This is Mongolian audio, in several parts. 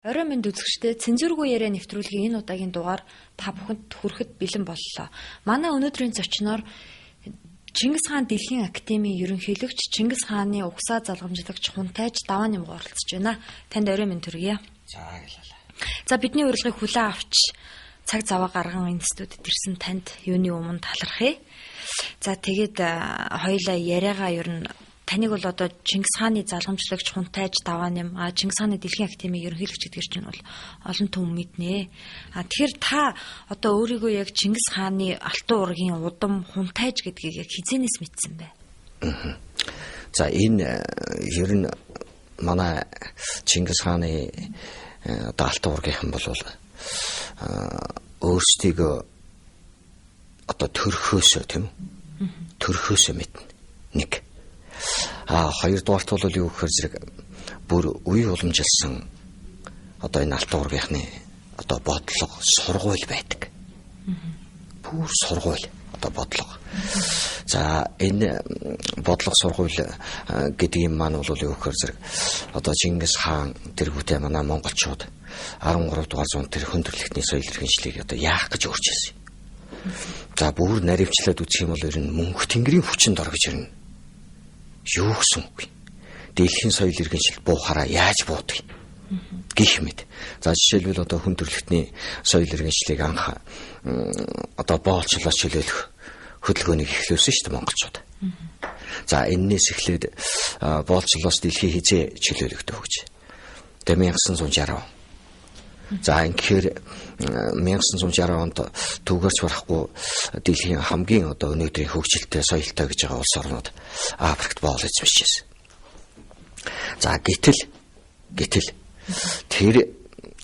Орой минь үзэгчдээ цензургүй яриа нэвтрүүлгийн энэ удаагийн дугаар та бүхэнд хүрэхэд бэлэн боллоо. Манай өнөөдрийн зочноор Чингис хаан дэлхийн академийн ерөнхийлөгч, Чингис хааны угсаа залгамжлагч Хунтайж Давааням оролцож байна. Танд орой минь төргийе. За гэлээ. За бидний урилгыг хүлээн авч цаг зав гарган энэ студид ирсэн танд юуны өмнө талархъя. За тэгээд хоёулаа яриагаа ер нь таныг бол одоо Чингис хааны залгамжлагч Хунтайж Давааням, Чингис хааны дэлхийн академийн ерөнхийлөгч гэдгээр чинь бол олон түмэн мэднэ. Тэгэхээр та одоо өөрийгөө яг Чингис хааны алтан уургийн удам Хунтайж гэдгийг яг хизэнээс мэдсэн бэ? За энэ ер нь манай Чингис хааны одоо алтан уургийнхан бол өөрсдийгөө одоо төрхөөсөө тийм үү? Төрхөөсөө мэднэ. Нэг. Хоёрдугаарт бол юу гэхээр зэрэг бүр үе уламжилсан одоо энэ алтан уургийнхны одоо бодлого сургууль байдаг. Бүр сургууль одоо бодлого. За энэ бодлого сургууль гэдэг юм маань бол юу гэхээр зэрэг одоо Чингис хаан тэргүүтээ манай монголчууд 13 дугаар зуунд тэр хөндөрлөлтний соёл иргэншлийг одоо яах гэж өөрчилсөн. За бүр наривчлаад үзэх юм бол ер нь мөнх тэнгэрийн хүчинд ор гэж ер нь юу гэсэн үг вэ? Дэлхийн соёл иргэншил буухаараа яаж буудгийг гэх мэт. За жишээлбэл одоо хөндөрлөлтний соёл иргэншлийг анх одоо боолчлоос чөлөөлөх хөдөлгөөнийг эхлүүлсэн шүү дээ монголчууд. За энэс эхлээд боолчлоос дэлхий хизээ чөлөөлөгдөв гэж. Тэгээ 1960 он. За ингэхээр 1960 онд түүгээрч барахгүй дэлхийн хамгийн одоо өнөөдрийн хөгжилтэй соёлтой гэж байгаа улс орнууд Африкт боол эзэмшижсэн. За гэтэл тэр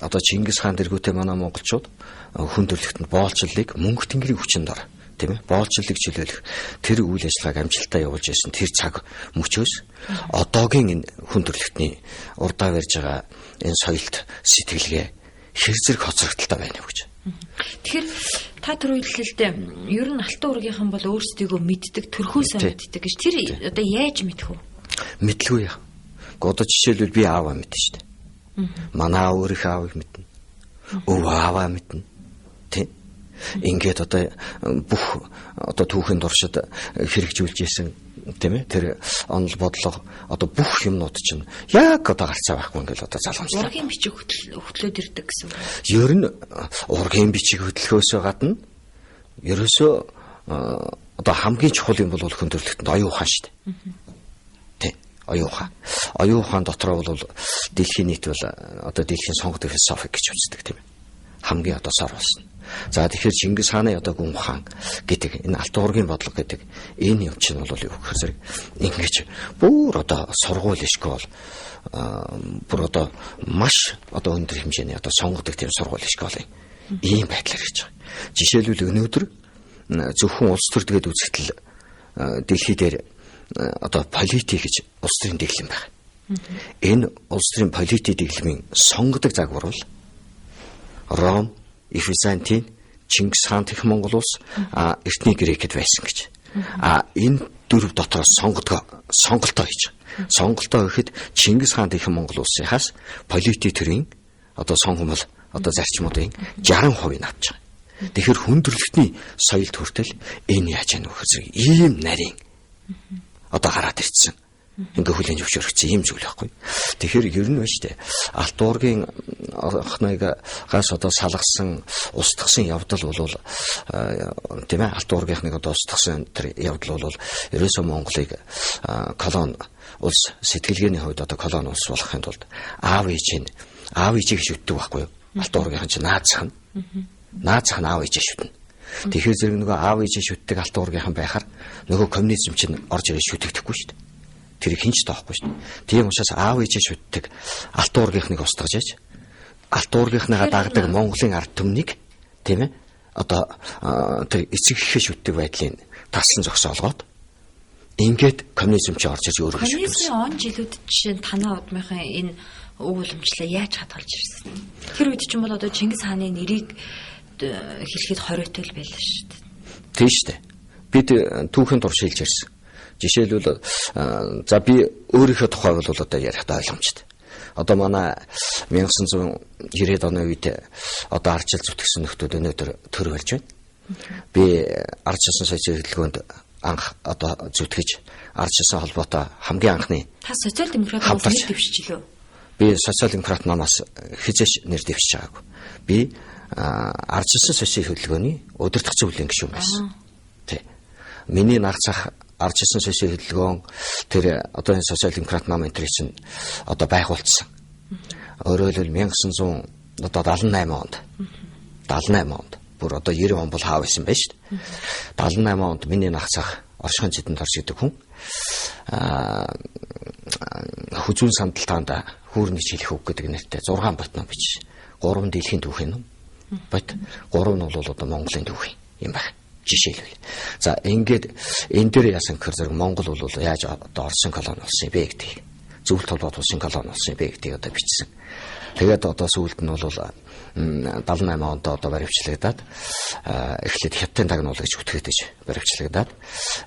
одоо Чингис хаан тэргүүтээ манай монголчууд хөндөрлөлтөнд боолчлыг мөнх тэнгэрийн хүчинд ор тийм ээ боолчлыг чөлөөлөх тэр үйл ажиллагааг амжилттай явуулж байсан тэр цаг мөчөөс одоогийн энэ хөндөрлөлтний урдаа барьж байгаа энэ соёлт сэтгэлгээ хэр зэрэг хоцрогдолтой байна вэ гэж. Тэгэхээр та тэр үйлдэлд ер нь алтан уургийнхан бол өөрсдийгөө мэддэг, төрхөөсөө мэддэг гэж тэр одоо яаж мэдэх вэ? Мэдлгүй яа. Одоо жишээлбэл би ааваа мэднэ шүү дээ. Манай өөрийнх аавыг мэднэ. Өвөө ааваа мэднэ. Тэ? Ингээд одоо бүх одоо түүхийн дуршид хэрэгжүүлж исэн тийм ээ тэр онол бодлого одоо бүх юмнууд чинь яг одоо гарцаа байхгүй ингээл одоо залгамжлаа. Ургийн бичиг хөтлөөд ирдэг гэсэн үг. Ер нь ургийн бичиг хөтлөхөөсөө гадна ерөөсөө одоо хамгийн чухал юм бол хөндөрлөлтөнд оюун ухаан шүү дээ. Тэ оюун ухаан. Оюун ухаан дотроо бол дэлхийн нийт бол одоо дэлхийн сонгодог философи гэж үздэг тийм ээ. Хамгийн одоо сар болсон. За тэгэхээр Чингис хааны одоо гүн ухаан гэдэг энэ алтан уургийн бодлого гэдэг энэ юм чинь бол юу гэхээр зэрэг ингэж бүр одоо сургууль школ бүр одоо маш одоо өндөр хэмжээний одоо сонгодог тийм сургууль школын ийм байдлаар хийж байгаа. Жишээлбэл өнөөдөр зөвхөн улс төр тэгээд үзэгдэл дэлхий дээр одоо полити гэж улс төрийн дэглэм байна. Энэ улс төрийн полити дэглэмийн сонгодог загвар бол Ром, Византин, Чингис хаан дэх Монгол улс, Эртний Грекэд байсан гэж. Энэ дөрв дотроос сонголтоо хийж байгаа. Сонголтоо гэхэд Чингис хаан дэх Монгол улсынхаас полити төрийн одоо сонгомол одоо зарчмуудын 60% нь авч байгаа. Тэгэхээр хөндөрлөлтний соёлд хүртэл энэ яаж яах вэ гэхээр ийм нарийн одоо гараад ирсэн. Ингээ хүлэн зөвшөөрөгдсөн юм зүйл байхгүй. Тэгэхээр ер нь байна штэ. Алтан уургийн анхнагаас одоо салгасан, устгасан явдал бол тийм ээ алтан уургийнхныг одоо устгасан тэр явдал бол ерөөсөө Монголыг колон улс сэтгэлгээний хувьд одоо колон улс болохын тулд аав ээжийг шүтдэг байхгүй юу? Алтан уургийнхан чинь наазах нь аав ээжээ шүтнэ. Тэгэхээр зэрэг нөгөө аав ээжээ шүтдэг алтан уургийнхан байхаар нөгөө коммунизм чинь орж ирээд шүтэгдэхгүй шүү дээ. Тэрийг хинч тоохгүй шүү дээ. Тийм учраас аав ээжээ шүтдэг алтан уургийнхныг устгаж яаж алтан уургийнхныгаа дагдаг Монголын ард түмнийг тийм ээ одоо тэр эцэг эхээ шүтдэг байдлын таслан зогсоолгоод ингээд коммунизм чи орж ирж өөрөө шүтдэг. Коммунизмын он жилүүд жишээ нь танаа удмынхан энэ өв уламжлалаа яаж хадгалж ирсэн? Тэр үед ч юм бол одоо Чингис хааны нэрийг хэлэхэд хориотой байлаа шүү дээ. Тийм шүү дээ. Бид түүхэн туршилж ирсэн. Жишээлбэл за би өөрийнхөө тухай бол одоо ярих та ойлгомжтой. одоо манай 1990-ад оны үед одоо ардчил зүтгэсэн нөхдүүд өнөөдөр төр болж байна. Би ардчилсан соёлын хөдөлгөөнд анх одоо зүтгэж ардчилсан холбоотой хамгийн анхны Та социал демократаас нэр дэвшчихлөө. би социал демократ намаас хизээш нэр дэвшиж байгаагүй. Би ардчилсан соёлын хөдөлгөөний удирдагчийн бүлээн гишүүн байсан. Тий. Миний нар цах ардчилсан соёлын хөдөлгөөн тэр одоо энэ социал демократ нам энэ чинь одоо байгуулсан. Өөрөөр хэлбэл 1978 онд 78 онд бүр одоо 90 он бол хаав байсан байж шүү дээ. 78 онд миний нах цах Оршихын Цэдэнд орж идэг хүн хүзүүн сандалтаанд хүүрний жилх үг гэдэг нэртэй 6 бот ном бичиж 3 дэлхийн түүхийн ном бот 3 нь бол одоо Монголын түүхийн юм байна. Жишээлбэл. За ингээд энэ дээр яасан гэхээр зэрэг Монгол бол яаж одоо Орсын колони болсон бэ гэдгийг зөвлөлт толгойд улсын колони болсон бэ гэдгийг одоо бичсэн. Тэгээд одоо сүүлд нь бол 78 онд одоо баривчлагдаад эхлээд хятадын тагнуул гэж үтгэдэж баривчлагдаад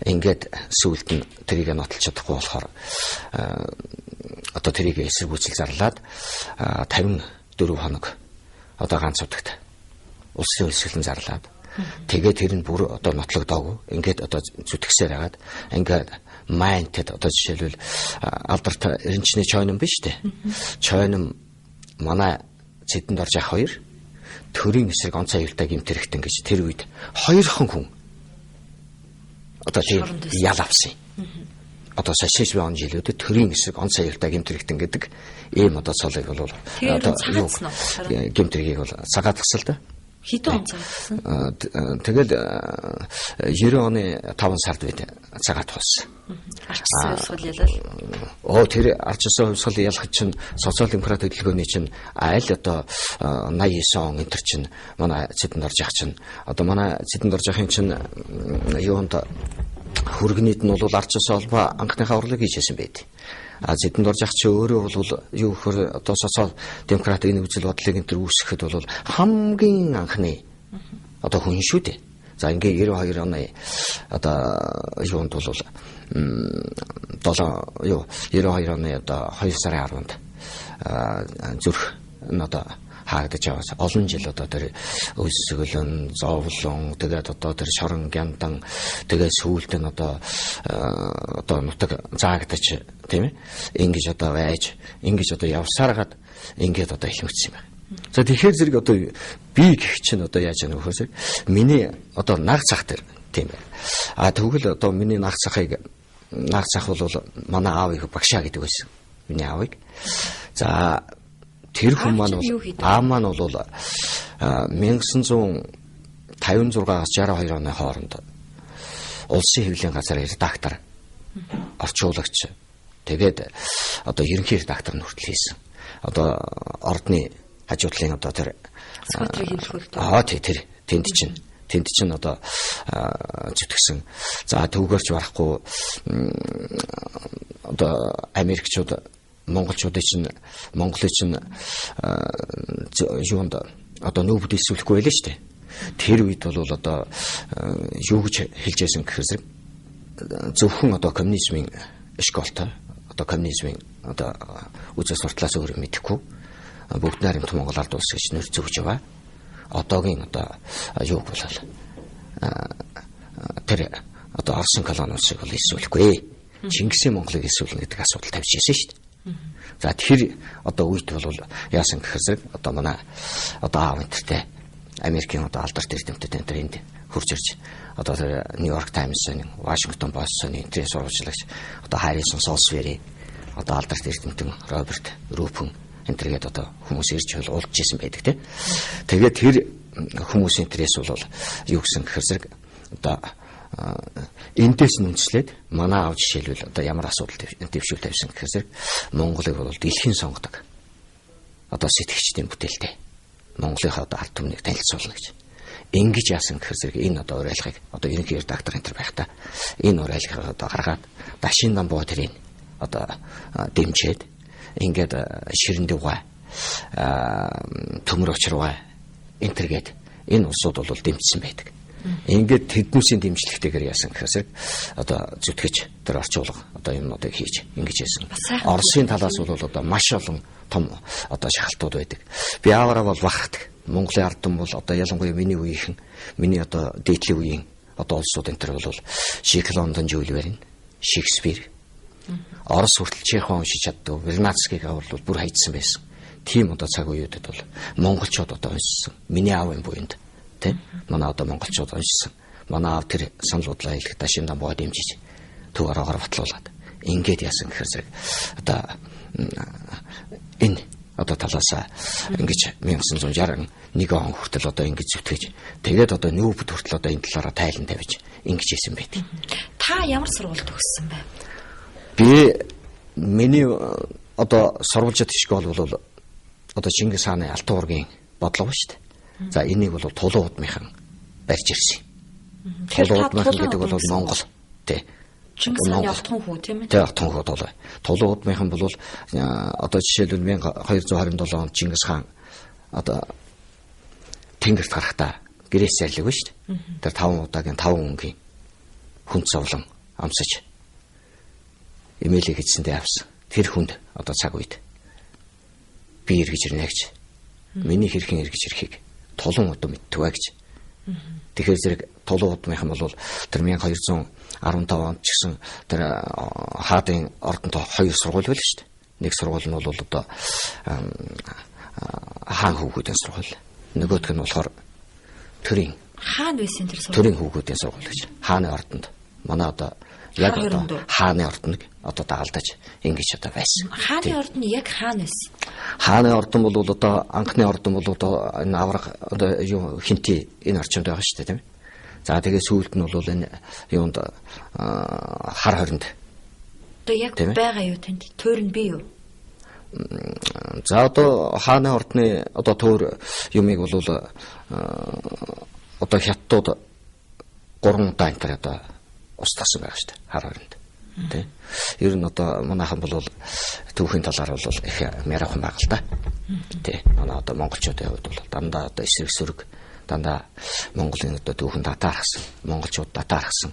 ингээд сүүлд нь тэрийг нотолж чадахгүй болохоор одоо тэрийг эсэргүүцэл зарлаад 54 хоног одоо ганц удагт улсын хөлсөлн зарлаад тэгээд тэр нь бүр одоо нотлогдоогүй ингээд одоо зүтгэсээр хагаад ингээд майнтэд одоо жишээлбэл алдартай эренчний чойном биш үү? Чойном манай Цэдэнд орж явах хоёр төрийн эсрэг онцгой аюултай гэмтэрэгтэн гэж тэр үед 2хан хүн одоо тийм ял авсан. Одоо сошиализм он жилүүдэд төрийн эсрэг онцгой аюултай гэмтэрэгтэн гэдэг ийм одоо цолыг бол одоо юу гэмтэргийг бол цагаат тасал да. Хэдэн он цагаатсан? Тэгэл 90 оны 5 сард бид цагаат болсон. Ардчилсан хувьсгал ялал. Тэр ардчилсан хувьсгал ялах чинь социал демократ хөдөлгөөний чинь аль одоо 89 он энэ чинь манай Цэдэнд орж явах чинь одоо манай Цэдэнд орж явахын чинь юунд хүргэнийд нь бол ардчилсан холбоо анхныхаа урлаг хийжсэн байд. Цэдэнд орж явах чи өөрөө бол юу гэхээр одоо социал демократ энэ үзэл бодлыг энэ төр үүсгэхэд бол хамгийн анхны одоо хүн шүү дээ. За ингээ 92 оны одоо юунд бол 92 оны одоо 2 сарын 10-нд зүрх нь одоо хаагдаж яваас олон жил одоо тэр өсгөлөн, зовлон тэгээд одоо тэр шорон гяндан тэгээд сүүлд нь одоо нутаг заагдаж тийм ээ ингэж одоо байж ингэж одоо явсараад ингээд одоо илмэгдсэн юм байна. За тэгэхээр зэрэг одоо би гэх чинь одоо яаж яах вэ гэхээр миний одоо наг цах дээр тийм ээ. Тэгвэл одоо миний наг цах бол манай аавыг багшаа гэдэг байсан. Миний аавыг. За тэр хүн маань бол аав маань бол 1956-аас 62 оны хооронд улсын хэвлэлийн газар редактор орчуулагч тэгээд одоо ерөнхий редактор нь хүртэл хийсэн. Одоо ордны хажуудлын одоо тэр тэр тэнд чинь одоо зүтгэсэн. За түүгээрч барахгүй одоо Америкчууд монголчуудын чинь юунд одоо нүүбд исвэлэхгүй байлаа шүү дээ. Тэр үед бол одоо юу гэж хэлж байсан гэхээр зөвхөн одоо коммунизмын школтой одоо коммунизмын одоо үзэл сурталаас өөр мэдэхгүй бүгд найрамд Монгол ард улс гэж нэр зөвж байгаа. Одоогийн одоо юу болол тэр одоо Орсын колони улсыг бол исвэлэхгүй. Чингисийн Монголыг исвэлнэ гэдэг асуудал тавьж ирсэн шүү дээ. За тэр одоо үед бол яасан гэхээр зэрэг одоо манай одоо аав энтертэй Америкийн одоо алдарт эрдэмтэд энэ энд хурж ирж одоо тэр Нью-Йорк Таймс-ын Вашингтон Пост-ын энтрээс сурвалжлагч одоо Харрисон Солсбери одоо алдарт эрдэмтэн Роберт Рупен энтергээд одоо хүмүүс ирж уулж ирсэн байдаг тийм. Тэгээд тэр хүмүүсийн энтрээс бол юу гэсэн гэхээр зэрэг одоо энэс нь үндэслээд манай аав жишээлбэл одоо ямар асуудал дэвшүүл тавьсан гэхээр зэрэг Монголыг бол дэлхийн сонгодог одоо сэтгэгчдийн бүтээлтэй Монголынхаа одоо ард түмнийг танилцуулна гэж ингэж яасан гэхээр зэрэг энэ одоо уриалгыг одоо ерөнхий редактор энэ төр байхдаа энэ уриалгыг одоо гаргаад дашин дамбуу тэрийг одоо дэмжиж ингээд ширэн дуугаа төмөр очруугаа энэ төргээд энэ улсууд бол дэмжсэн байдаг. Ингээд тэднүүсийн дэмжлэгтэйгээр яасан гэхээр одоо зүтгэж тэр орчуулга одоо юмнуудыг хийж ингэж яасан. Оросын талаас бол одоо маш олон том одоо шахалтууд байдаг. Би аваараа бол бахархдаг. Монголын ард түмэн бол одоо ялангуяа миний үеийнхэн, миний одоо дээдлийн үеийн одоо улсууд энэ төр бол Шик Лондон Жюль Верн, Шекспир, Орос хүртэл Чехов уншиж чаддаг, Вернадскийг бол бүр хайдсан байсан. Тийм одоо цаг үеүүдэд бол монголчууд одоо уншсан. Миний аавын буйнд тийм манай одоо монголчууд уншсан. Манай аав тэр саналуудлаа хэлэх дашин дамбаа дэмжиж төв араагаар батлуулад ингээд яасан гэхээр зэрэг одоо энэ одоо талаасаа ингэж 1961 он хүртэл одоо ингэж зүтгэж тэгээд одоо нүүбд хүртэл одоо энэ талаараа тайлан тавьж ингэж хийсэн байдаг. Та ямар сургуульд төгссөн бэ? Би миний одоо сурвалжид хишг бол одоо Чингис хааны Алтан уургийн бодлого ба шүү дээ. За энийг бол Тулуун удмынхан барьж ирсэн. Тулуун удмынхан гэдэг бол Монгол тий. Чингис хааны отхон хүү тийм ээ. Тий, отхон хүү бол. Тулуун удмынхан бол одоо жишээлбэл 1227 онд Чингис хаан одоо тэнгэрт гарахдаа гэрээс зарлиг ба шүү дээ. Тэр 5 удаагийн 5 өнгийн хүн цовлон амсаж эмээлэг хийсэндээ авсан. Тэр хүнд одоо цаг үед би эргэж ирнэ гэж. Миний хэрхэн эргэж ирэхийг Тулуун удам мэддэг гэж. Тэгэхээр зэрэг Тулуун удмынхан бол тэр 1215 онд ч гэсэн тэр хаадын ордонтой 2 сургууль байл шүү дээ. Нэг сургууль нь бол одоо хаан хүүгүүдийн сургууль. Нөгөөх нь болохоор төрийн хаан байсан тэр сургууль. Төрийн хүүгүүдийн сургууль гэж. Хааны ордонд манай одоо яг одоо хааны ордоныг одоо дагалдаж ингэж одоо байсан. Хааны ордон яг хаана байсан? Хааны ордон бол одоо анхны ордон бол одоо энэ авраг одоо юу хинти энэ орчинд байгаа шүү дээ тийм ээ. За тэгээ сүүлд нь бол энэ юунд хар хоринд. Одоо яг байгаа юу танд? Тойр нь бий юу? За одоо хааны ордны одоо тойр юмыг бол одоо хятадууд 3 удаа энэ одоо устгасан байгаа шүү дээ хар хоринд. Тэ. Ер нь одоо манайхан бол түүхийн талаар бол их мярахан байгаа л да. Тэ. Манай одоо монголчуудын хувьд бол дандаа одоо эсрэг сүрэг дандаа Монголын одоо түүхэн татаархсан, монголчууд татаархсан,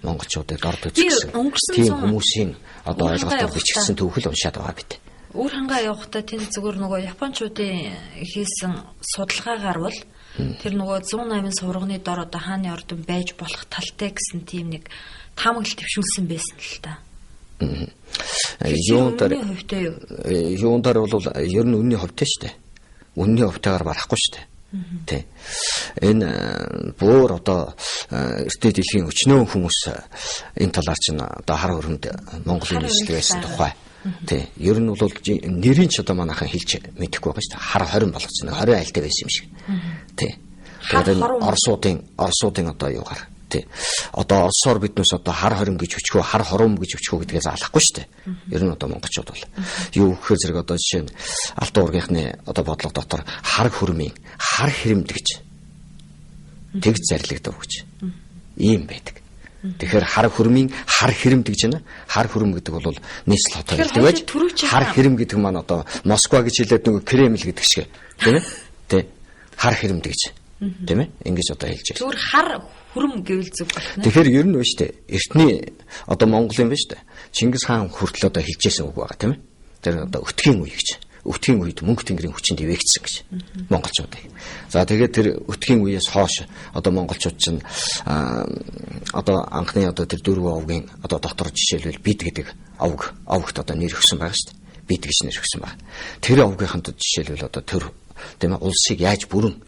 монголчуудыг дорд үзсэн. Тийм хүмүүсийн одоо ойлголтоор бичигдсэн түүхэл уншаад байгаа бид. Үр хангаа явахдаа тэнд зүгээр нөгөө японочдын хийсэн судалгаагаар бол тэр нөгөө 108 сурганы дор одоо хааны ордон байж болох талтай гэсэн тийм нэг таамаглал төвшүүлсэн байсан л та. Юундар бол ер нь үнний хувьтай шүү дээ. Үнний хувьтайгаар барахгүй шүү дээ. Тэ. Энэ бүр одоо эртний дэлхийн өчнөө хүмүүс энэ талаар чинь одоо хар хөрөнд Монголын нийслэл байсан тухай. Тэ. Ер нь бол нэрийн ч одоо манайхан хэлж мэдэхгүй байгаа шүү дээ. Хар хорин болгоцсон. 20 айлтай байсан юм шиг. Тэ. Тэгээд Оросуудын одоо юугаар тий. Одоо Оросоор биднээс одоо хар хорин гэж өчгөө, хар хором гэж өчгөө гэдгээ заалахгүй шүү дээ. Ер нь одоо монголчууд бол юу гэхээр зэрэг одоо жишээ нь Алтан уургийнхны одоо бодлого дотор хар хөрмийн хар хэрэмд гэж тэгж зарлигдав гэж. Ийм байдаг. Тэгэхээр хар хөрмийн хар хэрэмд гэж байна. Хар хөрм гэдэг бол нийслэл хотоо гэдэг байж. Хар хэрэм гэдэг маань одоо Москва гэж хэлээд нөгөө Кремль гэдэг шиг тийм ээ. Тий. Хар хэрэмд гэж. Тийм ээ. Ингэж одоо хэлж байна. Зүгээр хар хөрм гэвэл зүг байна. Тэгэхээр ер нь ба штэ. Эртний одоо Монголын ба штэ. Чингис хаан хүртэл одоо хэлжсэн үг байгаа тийм ээ. Тэр одоо өтгийн үе гэж. Өтгийн үед мөнх тэнгэрийн хүчинд ивэгдсэн гэж. Монголчуудыг. За тэгээд тэр өтгийн үеэс хойш одоо монголчууд чинь одоо анхны одоо тэр дөрвөн овгийн одоо дотор жишээлбэл бид гэдэг овгт одоо нэр өгсөн байгаа штэ. Бид гэж нэр өгсөн байна. Тэр овгийнханд жишээлбэл одоо тэр тийм ээ улсыг яаж бүрэн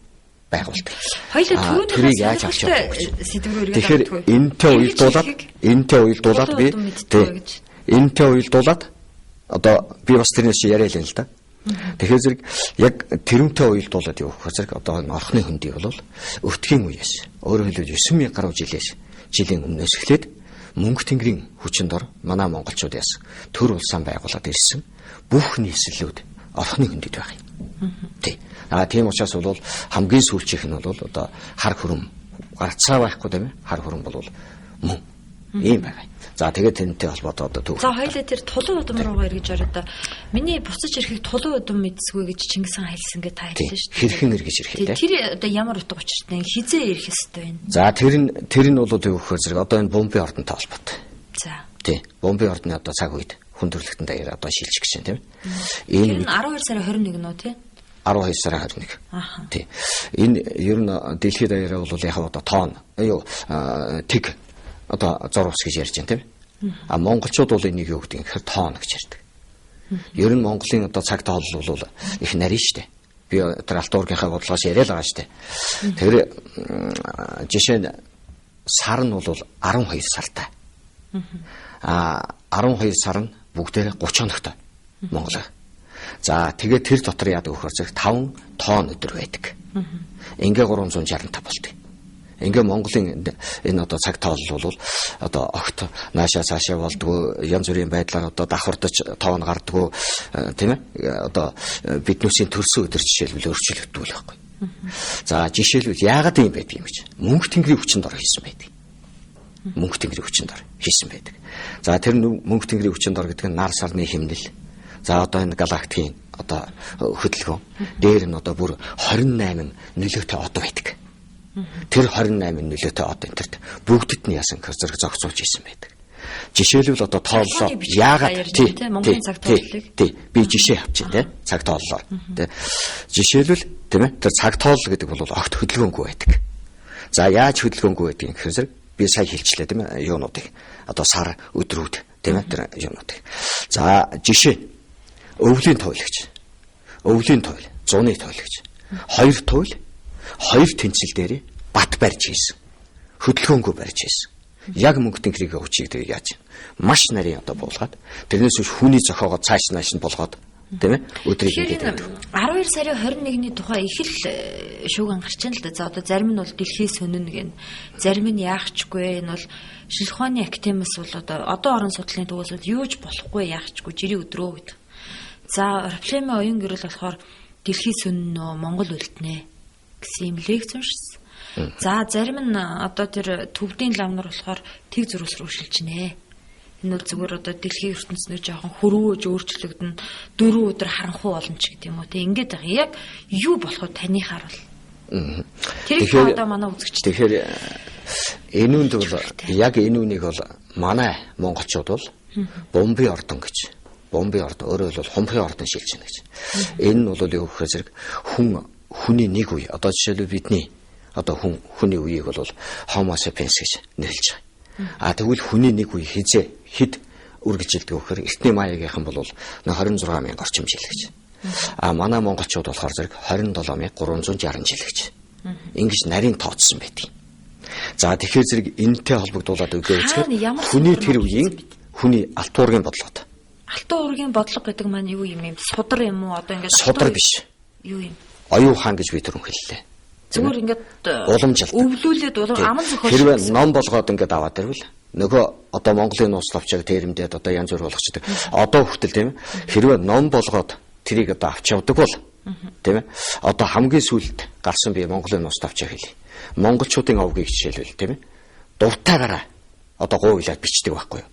байгуулдаг. Хоёулаа тэрийг яаж авч явах гэж. Тэгэхээр энэтэй уялдуулаад би энэтэй уялдуулаад одоо би бас тэрнээс чи яриа л да. Тэгэхээр зэрэг яг тэрнтэй уялдуулаад явах зэрэг одоо орхны хөндий бол өтгийн үеэс өөрөөр хэлбэл 9000 гаруй жилийн өмнөөс эхлээд мөнх тэнгэрийн хүчин дор манай монголчууд яасан төр улсаа байгуулад ирсэн бүх нийслэлүүд орхны хөндөд байх юм. Тий. Тийм учраас бол хамгийн сүүлчийнх нь бол одоо хар хөрөм гарцаа байхгүй тийм ээ. Хар хөрөм бол мөн ийм байгаа. За тэгээд тэрнтэй холбоотой одоо түүх. За хоёлаа тэр тулуун удам руугаа эргэж ороод миний буцаж ирэхийг тулуун удам мэдсгүй гэж Чингис хаан хэлсэн гэж та хэлсэн шүү дээ. Хэрхэн эргэж ирэхээ тийм. Тэр одоо ямар утга учиртай хизээ ирэх ёстой вэ? За тэр нь бол юу гэхээр зэрэг одоо энэ бомбын ордонтой холбоотой. За. Тий. Бомбын ордны одоо цаг үед хүндрэлтэн даяар одоо шилжих гэж байна, тийм Энэ 12 сарын 21 нөө тий? 12 сарын 21. Аха. Тий. Энэ ер нь дэлхийд даяараа бол яг одоо тоон тэг одоо зурвас гэж ярьж байна, тийм а монголчууд бол энийг юу гэдэг гэхээр тоон гэж ярьдаг. Ер нь Монголын одоо цаг тоолол бол их нарийн штэ. Би тэр алт уургийнхаа бодлогоос яриад байгаа штэ. Тэгэхээр жишээ нь сар нь бол 12 сартай. 12 сар нь бүгдээрээ 30 хоногтой Монголоо. За тэгээд тэр дотор яадаг вөхөр зэрэг 5 тоон өдөр байдаг. Ингээ 365 болтыг. Ингээ Монголын энэ одоо цаг тоолол бол одоо огт наашаа цаашаа болдгоо янз бүрийн байдлаар одоо давхардаж тоон гардгоо тийм ээ одоо биднүүсийн төрсөн өдөр жишээлбэл өөрчлөгддөг байхгүй. За жишээлбэл яагаад юм байдгийг юм гэж мөнх тэнгэрийн хүчин дор хийсэн байдаг. Мөнх тэнгэрийн хүчин дор хийсэн байдаг. За тэр мөнх тэнгэрийн хүчин дор гэдэг нь нар сарны хэмнэл. За одоо энэ галактикийн одоо хөдөлгөөн дээр нь одоо бүр 28 нөлөөтэй од байдаг. Тэр 28 нөлөөтэй од энтерт бүгдэд нь яасан зэрэг зохицуулж исэн байдаг. Жишээлбэл одоо тооллоо яагаад Монголын цаг тооллыг би жишээ авчих тийм цаг тооллоо тийм жишээлбэл тийм ээ тэр цаг тоолол гэдэг бол огт хөдөлгөөнгүй байдаг. За яаж хөдөлгөөнгүй байдгийг гэхээр зэрэг би сая хэлчлээ тийм ээ юунуудыг одоо сар өдрүүд тийм ээ тэр юунуудыг. За жишээ өвлийн туйл гэж. Өвлийн туйл, зуны туйл гэж. Хоёр туйл, хоёр тэнцэл дээр бат барьж хийсэн. Хөдөлгөөнгүй барьж хийсэн. Яг мөнгө тэнхрийг өвчийг тэр яаж маш нарийн одоо буулгаад тэрнээс биш хүний зохиогоо цааш нааш нь болгоод тийм ээ өдрийг ингээд 12 сарын 21-ний тухай их л шүүгэн гарч байна л да. За одоо зарим нь бол дэлхий сөнөнө гэн. Зарим нь яахчгүй энэ бол шинжлэх ухааны академиас бол одоо орон судлалын төвөөс бол юуж болохгүй яахчгүй жирийн өдрөө гэдэг. За Орифлеймийн оюун гэрэл болохоор дэлхий сөннөө Монгол үлднэ гэсэн юм лекц уншсан. За зарим нь одоо тэр төвдийн ламнар болохоор тэг зөрүүс рүү шилжиж нэ. Энэ бол зүгээр одоо дэлхийн ертөнцийн жоохон хөрвөөж өөрчлөгдөн 4 өдөр харанхуй болно ч гэдэг юм уу. Тэг ингээд байгаа. Яг юу болох вэ таныхаар бол? Тэр одоо манай үзэгч. Тэгэхээр энэ үнд бол яг энэ үнийг бол манай монголчууд бол бомбын ордон гэж. Бомбын ордон өөрөөр хэлбэл хумхын ордон шилжиж байна гэж. Энэ нь бол юу гэхээр зэрэг хүний нэг үе одоо жишээлбэл бидний одоо хүний үеийг бол Homo sapiens гэж нэрлэж байгаа. Тэгвэл хүний нэг үе хэд үргэлжилдэг вэ гэхээр эртний маягийнхан бол 26,000 орчим жил гэж. Манай монголчууд болохоор зэрэг 27,360 жил гэж. Ингэж нарийн тооцсон байдаг. За тэгэхээр зэрэг энэтэй холбогдуулаад өгөөцгөр хүний тэр үеийн хүний алт уургийн бодлоготой. Алтан уургийн бодлого гэдэг маань юу юм бэ? Судар юм уу? Одоо ингээд судар биш. Юу юм? Оюун хаан гэж би түрүүн хэллээ. Зүгээр ингээд уламжлалт. Өвлүүлээд аман зохиолч. Хэрвээ ном болгоод ингээд аваад ирвэл нөгөө одоо Монголын нууц лавчааг тэрэмдээд одоо янз бүр болгочдөг. Одоо хүртэл тийм ээ. Хэрвээ ном болгоод тэрийг одоо авч явдаг бол тийм ээ. Одоо хамгийн сүүлд гарсан би Монголын нууц лавчааг хэлье. Монголчуудын овгийг жишээлбэл тийм ээ. Дуртаагаараа одоо гуйлаад бичдэг байхгүй юу?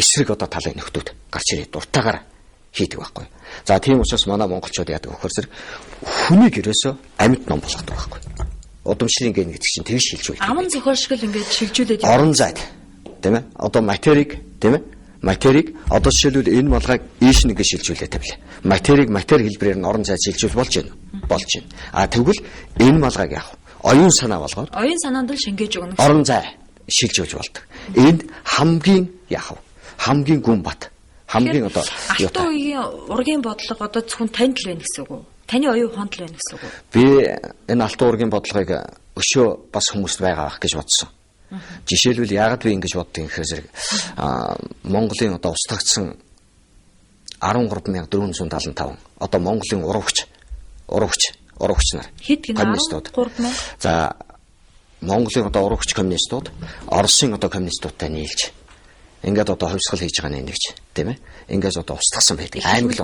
Эсрэг одоо талын нөхдүүд гарч ирээд дуртаагаараа хийдэг байхгүй. За тийм учраас манай монголчууд яадаг вөхөр зэрэг хүнийг ерөөсөө амьд ном болгодог байхгүй. Удамшлын ген гэдэг чинь тэгж шилжүүлдэг. Аман зохиолшгол ингээд шилжүүлээд орон зайд тийм ээ. Одоо материйг тийм ээ. Материйг одоо жишээлбэл энэ малгайг ийш нэгэ шилжүүлээ тавьлаа. Материйг матери хэлбэрээр нь орон зайд шилжүүл болж байна. Болж байна. Тэгвэл энэ малгайг яах вэ? Оюун санаа болгоод оюун санаанд л шингээж өгнө. Орон зай шилжүүлж болдог. Энд хамгийн яах вэ? Хамгийн гүн бат. Хамгийн одоо алтан үеийн ургийн бодлого одоо зөвхөн танд л байна гэсэн үг үү? Таны оюун ухаанд л байна гэсэн үг үү? Би энэ алтан ургийн бодлогыг өшөө бас хүмүүст байгаа байх гэж бодсон. Жишээлбэл яагаад би ингэж боддгийг гэхээр зэрэг Монголын одоо устгагдсан 13,475 одоо Монголын урагч нар. Хэд гин 13,000. За Монголын одоо урагч коммунистууд Оросын одоо коммунистуудтай нийлж ингээд одоо хувьсгал хийж байгаа нэг ч тийм ээ. Ингээд одоо устгасан байдаг. Аймаг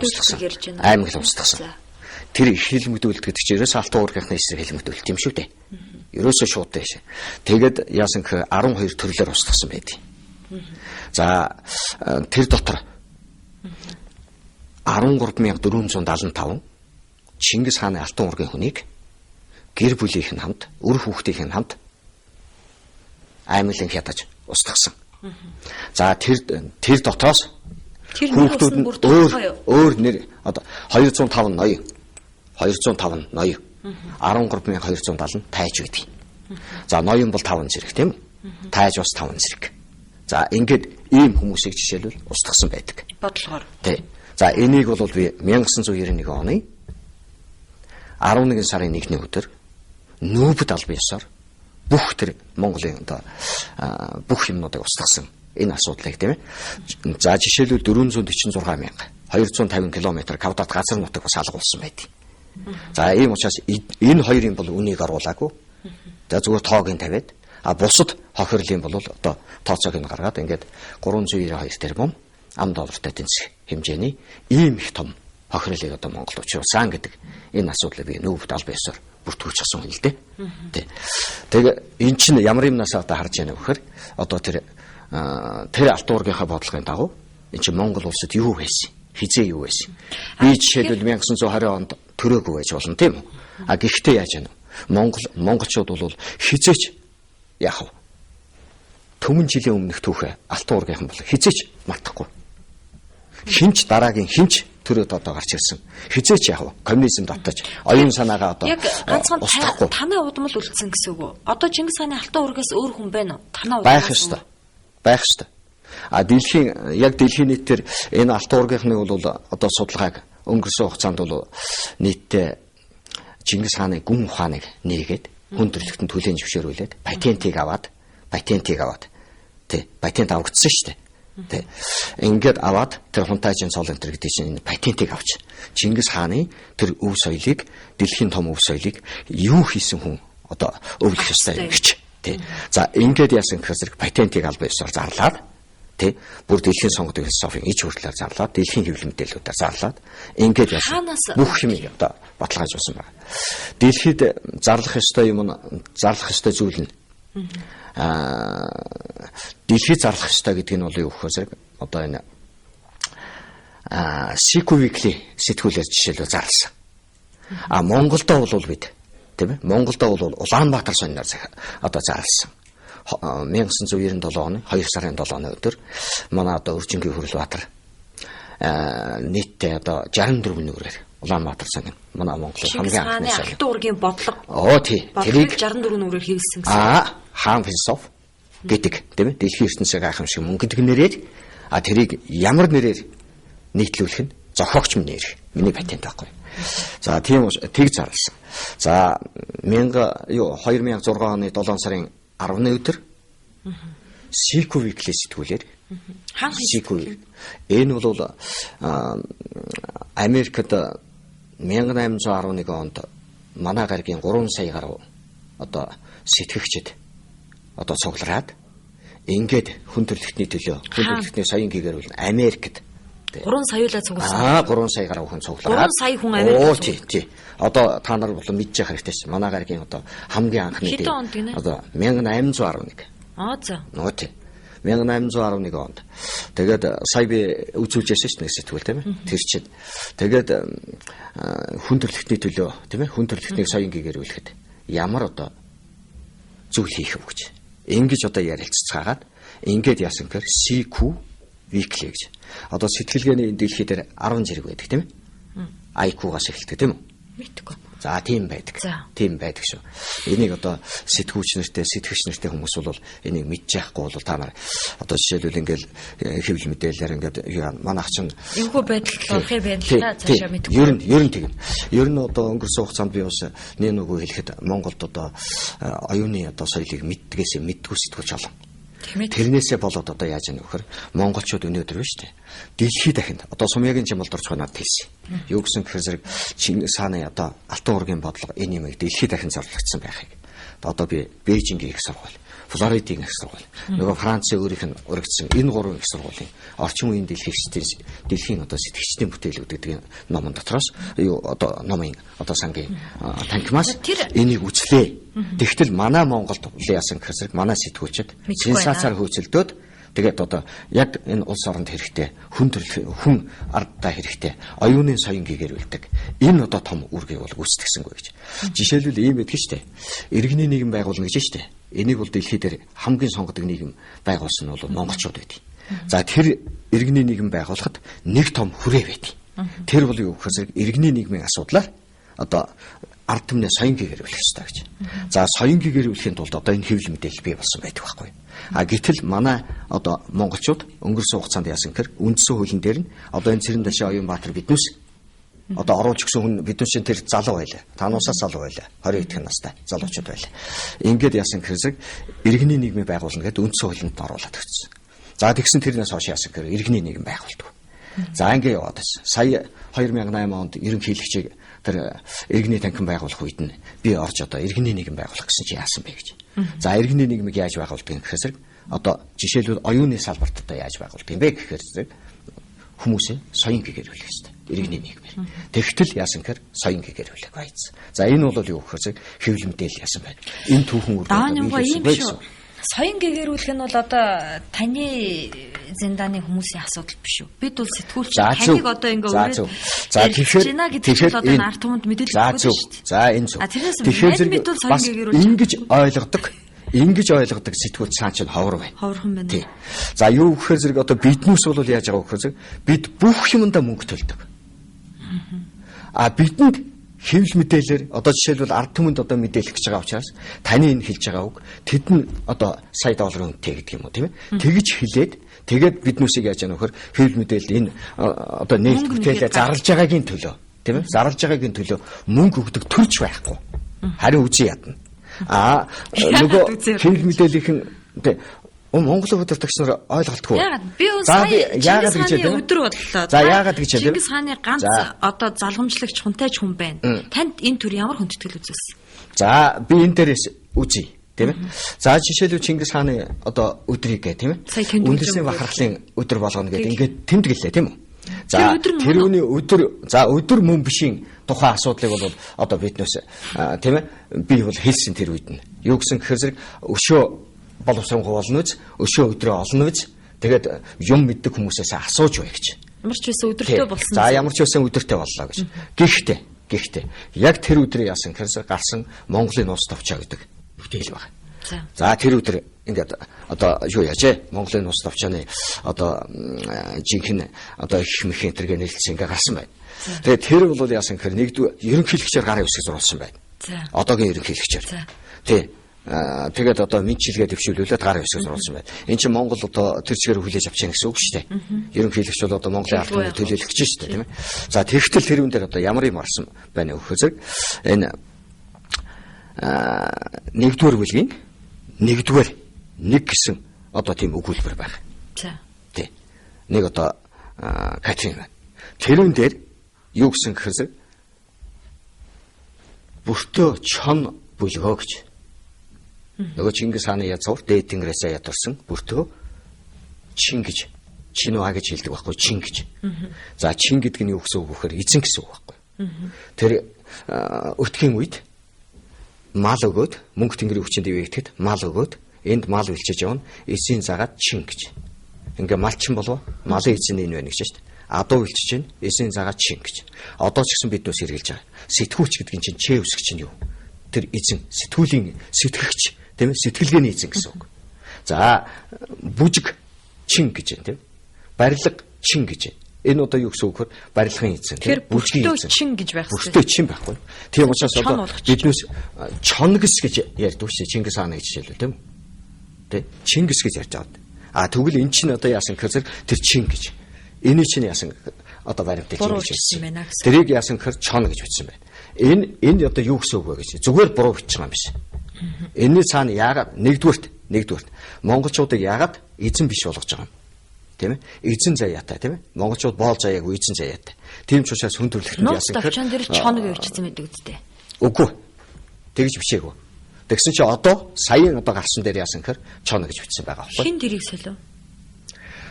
л устгасан. Тэр их хэлмэгдүүлэлт гэдэг чинь ерөөсөө алтан уургийнхны эсрэг хэлмэгдүүлэлт юм шүү дээ. Ерөөсөө шууд дээ. Тэгээд яасан гэхээр 12 төрлөөр устгасан байдаг. За тэр дотор 13,475 Чингис хааны алтан уургийн хүнийг гэр бүлийнх нь хамт, өр хүүхдийнх нь хамт аймаглан хядаж устгасан. За тэр дотроос Тэр нэр ус нь бүр тодорхой юу? өөр нэр одоо 205 ноён. 205 ноён. 13270 тайж байдаг. За ноён бол 5 зэрэг тийм үү? Тайж бас 5 зэрэг. За ингээд ийм хүмүүсийг жишээлбэл устгасан байдаг. Бодлогоор. Тий. За энийг бол би 1991 оны 11 сарын 1-ний өдөр нүүбд албан ёсоор бүх тэр Монголын одоо бүх юмнуудыг устгасан энэ асуудлыг тийм ээ. За жишээлбэл 446,250 км квадрат газар нутаг бас алга болсон байдаг. За ийм учраас энэ хоёрын бол үнийг оруулаагүй. За зүгээр тоог нь тавиад бусад хохирлын бол одоо тооцоог нь гаргаад ингээд 392 тэрбум ам доллартай тэнцэх хэмжээний ийм их том хохирлыг одоо Монголд учруулсан гэдэг энэ асуудлыг би нүүбд албан ёсоор бүртгүүлж асан юм л дээ. Тэгээ эн чинь ямар юмнаас одоо харж яана вэхээр одоо тэр алт уургийнхаа бодлогын дагуу эн чинь Монгол улсад юу байсан? Хизээ юу байсан? Би жишээлбэл 1920 онд төрөөгүй байж болно тийм үү? Гэхдээ яаж яана? Монголчууд бол хизээч яах вэ? Төмөн жилийн өмнөх түүхээ алт уургийнхан бол хизээч мартахгүй. Хинч дараагийн хинч төрөөд одоо гарч ирсэн. Хизээч яах вэ? Коммунизм татаж оюун санаагаа одоо яг ганцхан танай удмал үлдсэн гэсэн үг үү? Одоо Чингис хааны алтан уургаас өөр хүн байна уу? Танай байх ёстой. Байх ёстой. Дэлхийн нийтээр энэ алтан уургийнхны бол одоо судалгааг өнгөрсөн хугацаанд бол нийтдээ Чингис хааны гүн ухааныг нээгээд хүн төрөлхтөнд түлээн зөвшөөрүүлээд патентийг аваад патент авагдсан шүү дээ. Тэ. Ингээд аваад тэр хунтайжин цол энэ гэдэг чинь энэ патентийг авч Чингис хааны тэр өв соёлыг дэлхийн том өв соёлыг юу хийсэн хүн одоо өвлөх ёстой юм гэж. Тэ. За ингээд яасан гэхээр патентийг албан ёсоор зарлаад тэ бүр дэлхийн сонгуульд философийн иж хүртлээр зарлаад дэлхийн хэвлэл мэдээллүүдээр зарлаад ингээд яасан бүх юм одоо баталгаажуулсан байна. Дэлхийд зарлах ёстой зүйл нь дэлхийд зарлах ёстой гэдэг нь бол юу гэхээр одоо энэ Sequel Weekly сэтгүүлээр жишээлбэл зарласан. Монголдо бол бид тийм ээ Монголдо бол Улаанбаатар сониноор одоо зарласан. 1997 оны 2 сарын 7-ны өдөр манай одоо Өржингийн Хүрлбаатар нийтдээ одоо 64 нүрээр Улаанбаатар сонин манай Монголын хамгийн анхны сонин. Алтан уургийн бодлого. Тий. Тэрийг 64 нүрээр хийсэн гэсэн. Хаан философи гэдэг тийм ээ дэлхийн ертөнцийг гайхамшиг мөн гэдэг нэрээр тэрийг ямар нэрээр нийтлүүлэх нь зохиогч нэр. Миний патент байхгүй. За тийм тэг зарласан. За 2006 оны 7 сарын 10-ны өдөр Sequel Weekly сэтгүүлээр Sequel энэ бол Америкт 1811 онд манай гарагийн 3 сая гаруй одоо сэтгэгчд одоо цуглараад ингээд хүн төрөлхтний төлөө хүн төрөлхтний соён гэгэрүүл Америкт 3 саяулаа цугласан. 3 сая гаруй хүн цуглараад 3 сая хүн Америкт. Тий. Одоо та нар бол мэдчих хэрэгтэй ш. Манай гарагийн одоо хамгийн анхны одоо 1811. За. Тий. 1811 онд. Тэгээд сая би үзүүлж яасан ш. Нэг сэтгүүл тийм ээ. Тэр чинь тэгээд хүн төрөлхтний төлөө тийм ээ хүн төрөлхтний соён гэгэрүүлэхэд ямар одоо зүйл хийх вэ гэж. Ингэж одоо ярилццаагаад ингээд яасан гэхээр Sequel Weekly гэж. Одоо сэтгэлгээний дэлхий дээр 10 зэрэг байдаг тийм ээ. IQ-гаас эхэлдэг тийм үү? Мэдгүй. За тийм байдаг. Тийм байдаг шүү. Энийг одоо сэтгүүч нартай хүмүүс бол энийг мэдчих яахгүй бол та нар одоо жишээлбэл ингээл хэвлэл мэдээлэлээр ингээд манайх чинь энэхүү байдалд орохын байдлаа цаашаа мэдгүй. Ер нь тийм. Ер нь одоо өнгөрсөн хугацаанд би бас нөгөө хэлэхэд Монголд одоо оюуны одоо соёлыг мэддгээс мэдгүй сэтгүүлч олон. Тэрнээсээ болоод одоо яаж яах вэ гэхээр монголчууд өнөөдөр байна шүү дээ. Дэлхийд дахинд одоо Сумьягийн Жамбал дурч надад хэлсэн. Юу гэсэн гэхээр зэрэг Чингис хааны одоо алтан уургийн бодлого энэ юмыг дэлхийд дахин зарлагдсан байхыг. Одоо би Бээжингийн их сургууль, Флоридын их сургууль, нөгөө Францын өөрийнх нь урагдсан энэ гурван их сургуулийн орчин үеийн дэлхийн одоо сэтгэгчдийн бүтээлүүд гэдэг номон дотроос юу одоо номын одоо сангийн танхимаас энийг үзлээ. Тэгтэл манай Монголд яасан гэхээр манай сэтгүүлчид сенсацаар хөөцөлдөөд тэгээд одоо яг энэ улс оронд хэрэгтэй хүн ардаа хэрэгтэй оюуны соён гэгэрүүлдэг энэ одоо том үргийг бол гүйцэтгсэнгүй гэж. Жишээлбэл ийм байдаг шүү дээ. Иргэний нийгэм байгуулна гэж шүү дээ. Энийг бол дэлхий дээр хамгийн сонгодог нийгэм байгуулсан нь бол монголчууд байдаг. За тэр иргэний нийгэм байгуулахад нэг том хүрээ байдаг. Тэр бол юу гэхээр иргэний нийгмийн асуудлаар одоо ард түмний соён гэрүүлэх ёстой гэж. За соён гэрүүлэхийн тулд одоо энэ хэвлэл мэдээлэл бий болсон байдаг байхгүй. А гэтэл манай одоо монголчууд өнгөрсөн хугацаанд яасан гэхээр үндсэн хуулийн дээр нь одоо энэ Цэрэн Далшин Оюунбаатар биднээс одоо оруулж өгсөн хүн биднээс тэр залуу байлаа. Тануусаас залуу байлаа. 20 идэх настай залуучууд байлаа. Ингээд яасан гэхээр иргэний нийгмийг байгуулна гэдэг үндсэн хуулинд оруулаад өгсөн. За тэгсэн тэрнээс хойш яасан гэхээр иргэний нийгэм байгуулдаг. За ингэ яваад байсан. Сая 2008 онд ерөнхийлөгчийг тэр иргэний танхим байгуулах үед нь би орж одоо иргэний нийгэм байгуулах гэсэн чи яасан бэ гэж. За иргэний нийгмийг яаж байгуулдаг юм гэхээр одоо жишээлбэл оюуны салбарт одоо яаж байгуулдаг юм бэ гэхээр хүмүүсийн соён гэгэрүүлэх ёстой. Иргэний нийгмээр. Тэгтэл яасан гэхээр соён гэгэрүүлэх байц. За энэ бол юу гэхээр хэвлэл мэдээлэл яасан байна. Энэ түүхэн үр дүн соён гэгэрүүлэх нь бол одоо таны зиндааны хүмүүсийн асуудал биш үү? Бид бол сэтгүүлч таныг одоо ингээ өрөөд за тэгэхээр одоо ард түмэнд мэдээлэл өгөх шүү дээ. За энэ зөв. Тэгэхээр бид бол соён гэгэрүүлж ингэж ойлгодог сэтгүүлч цаан чинь ховор байна. Ховорхон байна. Тий. За юу гэхээр зэрэг одоо биднээс бол яаж байгаа вэ гэхээр бид бүх юмдаа мөнгө төлдөг. А бидэнд хэвлэл мэдээлэлээр одоо жишээлбэл ард түмэнд одоо мэдээлэх гэж байгаа учраас таны энэ хэлж байгаа үг тэд нь одоо сая долларын үнэтэй гэдэг юм уу тийм ээ тэгж хэлээд тэгээд биднүүсийг яаж яах вэ хэвлэл мэдээлэл энэ одоо нээлт бүтээлээ зарлж байгаагийн төлөө тийм ээ зарлж байгаагийн төлөө мөнгө өгдөг төрж байхгүй харин үзий ядна нөгөө хэвлэл мэдээллийн Монголын удирдагч нар ойлголтгүй. Яагаад би яагаад гэж хэлээ өдөр бодлоо. За яагаад гэж хэлээ. Чингис хааны ганц одоо залгамжлагч хунтайч хүн байна. Танд энэ төр ямар хүндэтгэл үзүүлсэн? За би энэ дээрээс үзье, тийм ээ. За жишээлбэл Чингис хааны одоо өдрийг гээ, тийм ээ. Үндэсний бахархлын өдөр болгоно гэдэг ингээд тэмдэглэлээ, тийм үү? За тэр үний өдөр мөн бишийн тухайн асуудлыг бол одоо биднээс тийм ээ би бол хэлсэн тэр үед нь. Юу гэсэн гэхээр зэрэг өшөө боловсронгуй болно үз өшөө өдрөө олно үз тэгээд юм мэддэг хүмүүсээс асууж бай гэж. Ямар ч байсан өдөртөө болсон. За ямар ч байсан өдөртөө боллоо гэж. Гэхдээ яг тэр өдрөө яасан гэхээр гарсан Монголын нууц товчоо гэдэг бүтээл байна. За тэр өдөр ингээд одоо юу яажээ Монголын нууц товчооны одоо жинхэнэ одоо их мэхэн тэргээ нэлсэн ингээд гарсан байна. Тэгээд тэр бол яасан гэхээр нэгдүгээр ерөнхийлөгчөөр гарын үсэг зурулсан байна. Одоогийн ерөнхийлөгчөөр. Тий. Тэгээд одоо мэдчилгээ дэвшүүлүүлээд гарын үсэг зурулсан байна. Энд чинь Монгол одоо тэр чигээр хүлээж авчихсан гэсэн үг шүү дээ. Ерөнхийлөгч бол одоо Монголын ард түмнийг төлөөлөх гэж шүү дээ, тийм ээ. За тэгтэл тэрүүн дээр одоо ямар юм арсан байна вэ гэхээр энэ нэгдүгээр бүлгийн нэгдүгээр нэг гэсэн одоо тийм өгүүлбэр байна. За. Тий. Нэг одоо Катрин байна. Тэрүүн дээр юу гэсэн гэхээр бүртөө чон бүлгөө гэж. Нөгөө Чингис хааны язгуур дээд тэнгэрээс ядарсан бүртөө чин гэж чинуа гэж хэлдэг байхгүй чин гэж. За чин гэдэг нь юу гэсэн үг вэхээр эзэн гэсэн үг байхгүй. Тэр өтгийн үед мал өгөөд мөнгө тэнгэрийн хүчинд ивэгдэхэд мал өгөөд энд мал үлчиж явна эзэн загаад чин гэж. Ингээ малчин болов малын эзэн энэ байна гэж шүү дээ. Адуу үлчиж чинь эзэн загаад чин гэж. Одоо ч гэсэн биднээс хэрглэж байгаа. Сэтгүүлч гэдэг нь чинь чэ үсгч нь юу? Тэр эзэн сэтгүүлийн сэтгэгч тийм ээ сэтгэлгээний эзэн гэсэн үг. За бүжиг чин гэж байна тийм. Барилга чин гэж байна. Энэ одоо юу гэсэн үг вэ? Барилгын эзэн тийм бүжгийн эзэн. Чин гэж байх хэрэгтэй. Бүртөө чин байхгүй. Тийм учраас одоо биднээс чонгис гэж ярьдаг шүү Чингис хааны гэж хэлвэл тийм үү? Тэ Чингис гэж ярьж байгаа. Тэгвэл эн чинь одоо яасан гэхээр тэр чин гэж. Эний чинь яасан одоо баримтыг чин гэж хэлсэн. Тэрийг яасан гэхээр чон гэж бичсэн байна. Энэ одоо юу гэсэн үг вэ гэж. Зүгээр буруу бичиж байгаа юм биш. Энэний цаана яагаад нэгдүгээрт монголчуудыг яагаад эзэн биш болгож байгаа юм? Тийм ээ? Эзэн заяатай тийм ээ? Монголчууд боол заяагүй эзэн заяатай. Тийм ч учраас хүн төрөлхтөнд яасан гэхээр товчон дээр чоног явуулчихсан байдаг үстэй. Үгүй. Тэгж бичээгүй. Тэгсэн чи одоо саяын одоо гарсан дээр яасан гэхээр чоног гэж бичсэн байгаа байхгүй. Хин тэрийг солио.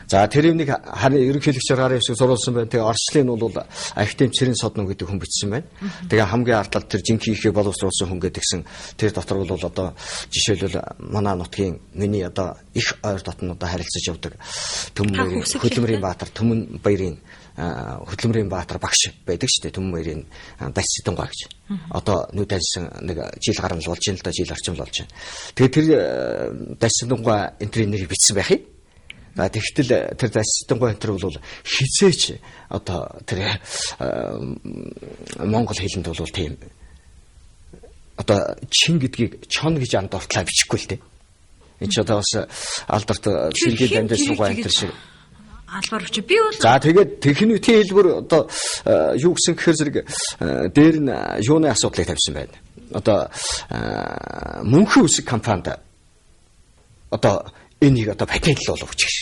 За тэр юмныг харин ерөнхийлөгчөөр гарын үсэг зурулсан байна. Тэгээ орчлын нь бол Ахтем Цэрэн Содно гэдэг хүн бичсэн байна. Тэгээ хамгийн ард талд тэр жинхэнэ ихийг боловсруулсан хүн гэдгсэн тэр дотор бол одоо жишээлбэл манай нутгийн миний одоо их ойр дотн одоо харилцаж явдаг Төмөн Хөдөлмөрийн Баатар Төмөн баярын Хөдөлмөрийн Баатар багш байдаг шүү дээ. Төмөн баярын Дас Сэдэнгой гэж. Одоо нүд ажилласан нэг жил гарсан л болж байна л да жил орчим л болж байна. Тэгээ тэр Дас Сэдэнгой энтрийн нэрийг бичсэн байх юм. За тэгтэл тэр ассистент гонтер бол хизээч одоо тэр монгол хэлэнд бол тийм одоо чин гэдгийг чон гэж андууртлаа бичихгүй л дээ. Энд ч одоо бас алдарт сэргийг амьдсан гонтер шиг албаар өчөө би бол за тэгээд техникийн хэлбэр одоо юу гэсэн гэхээр зэрэг дээр нь юуны асуудлыг тавьсан байна. Одоо мөнхөн үсэг компанид одоо энийг одоо патентлол өгч гэж.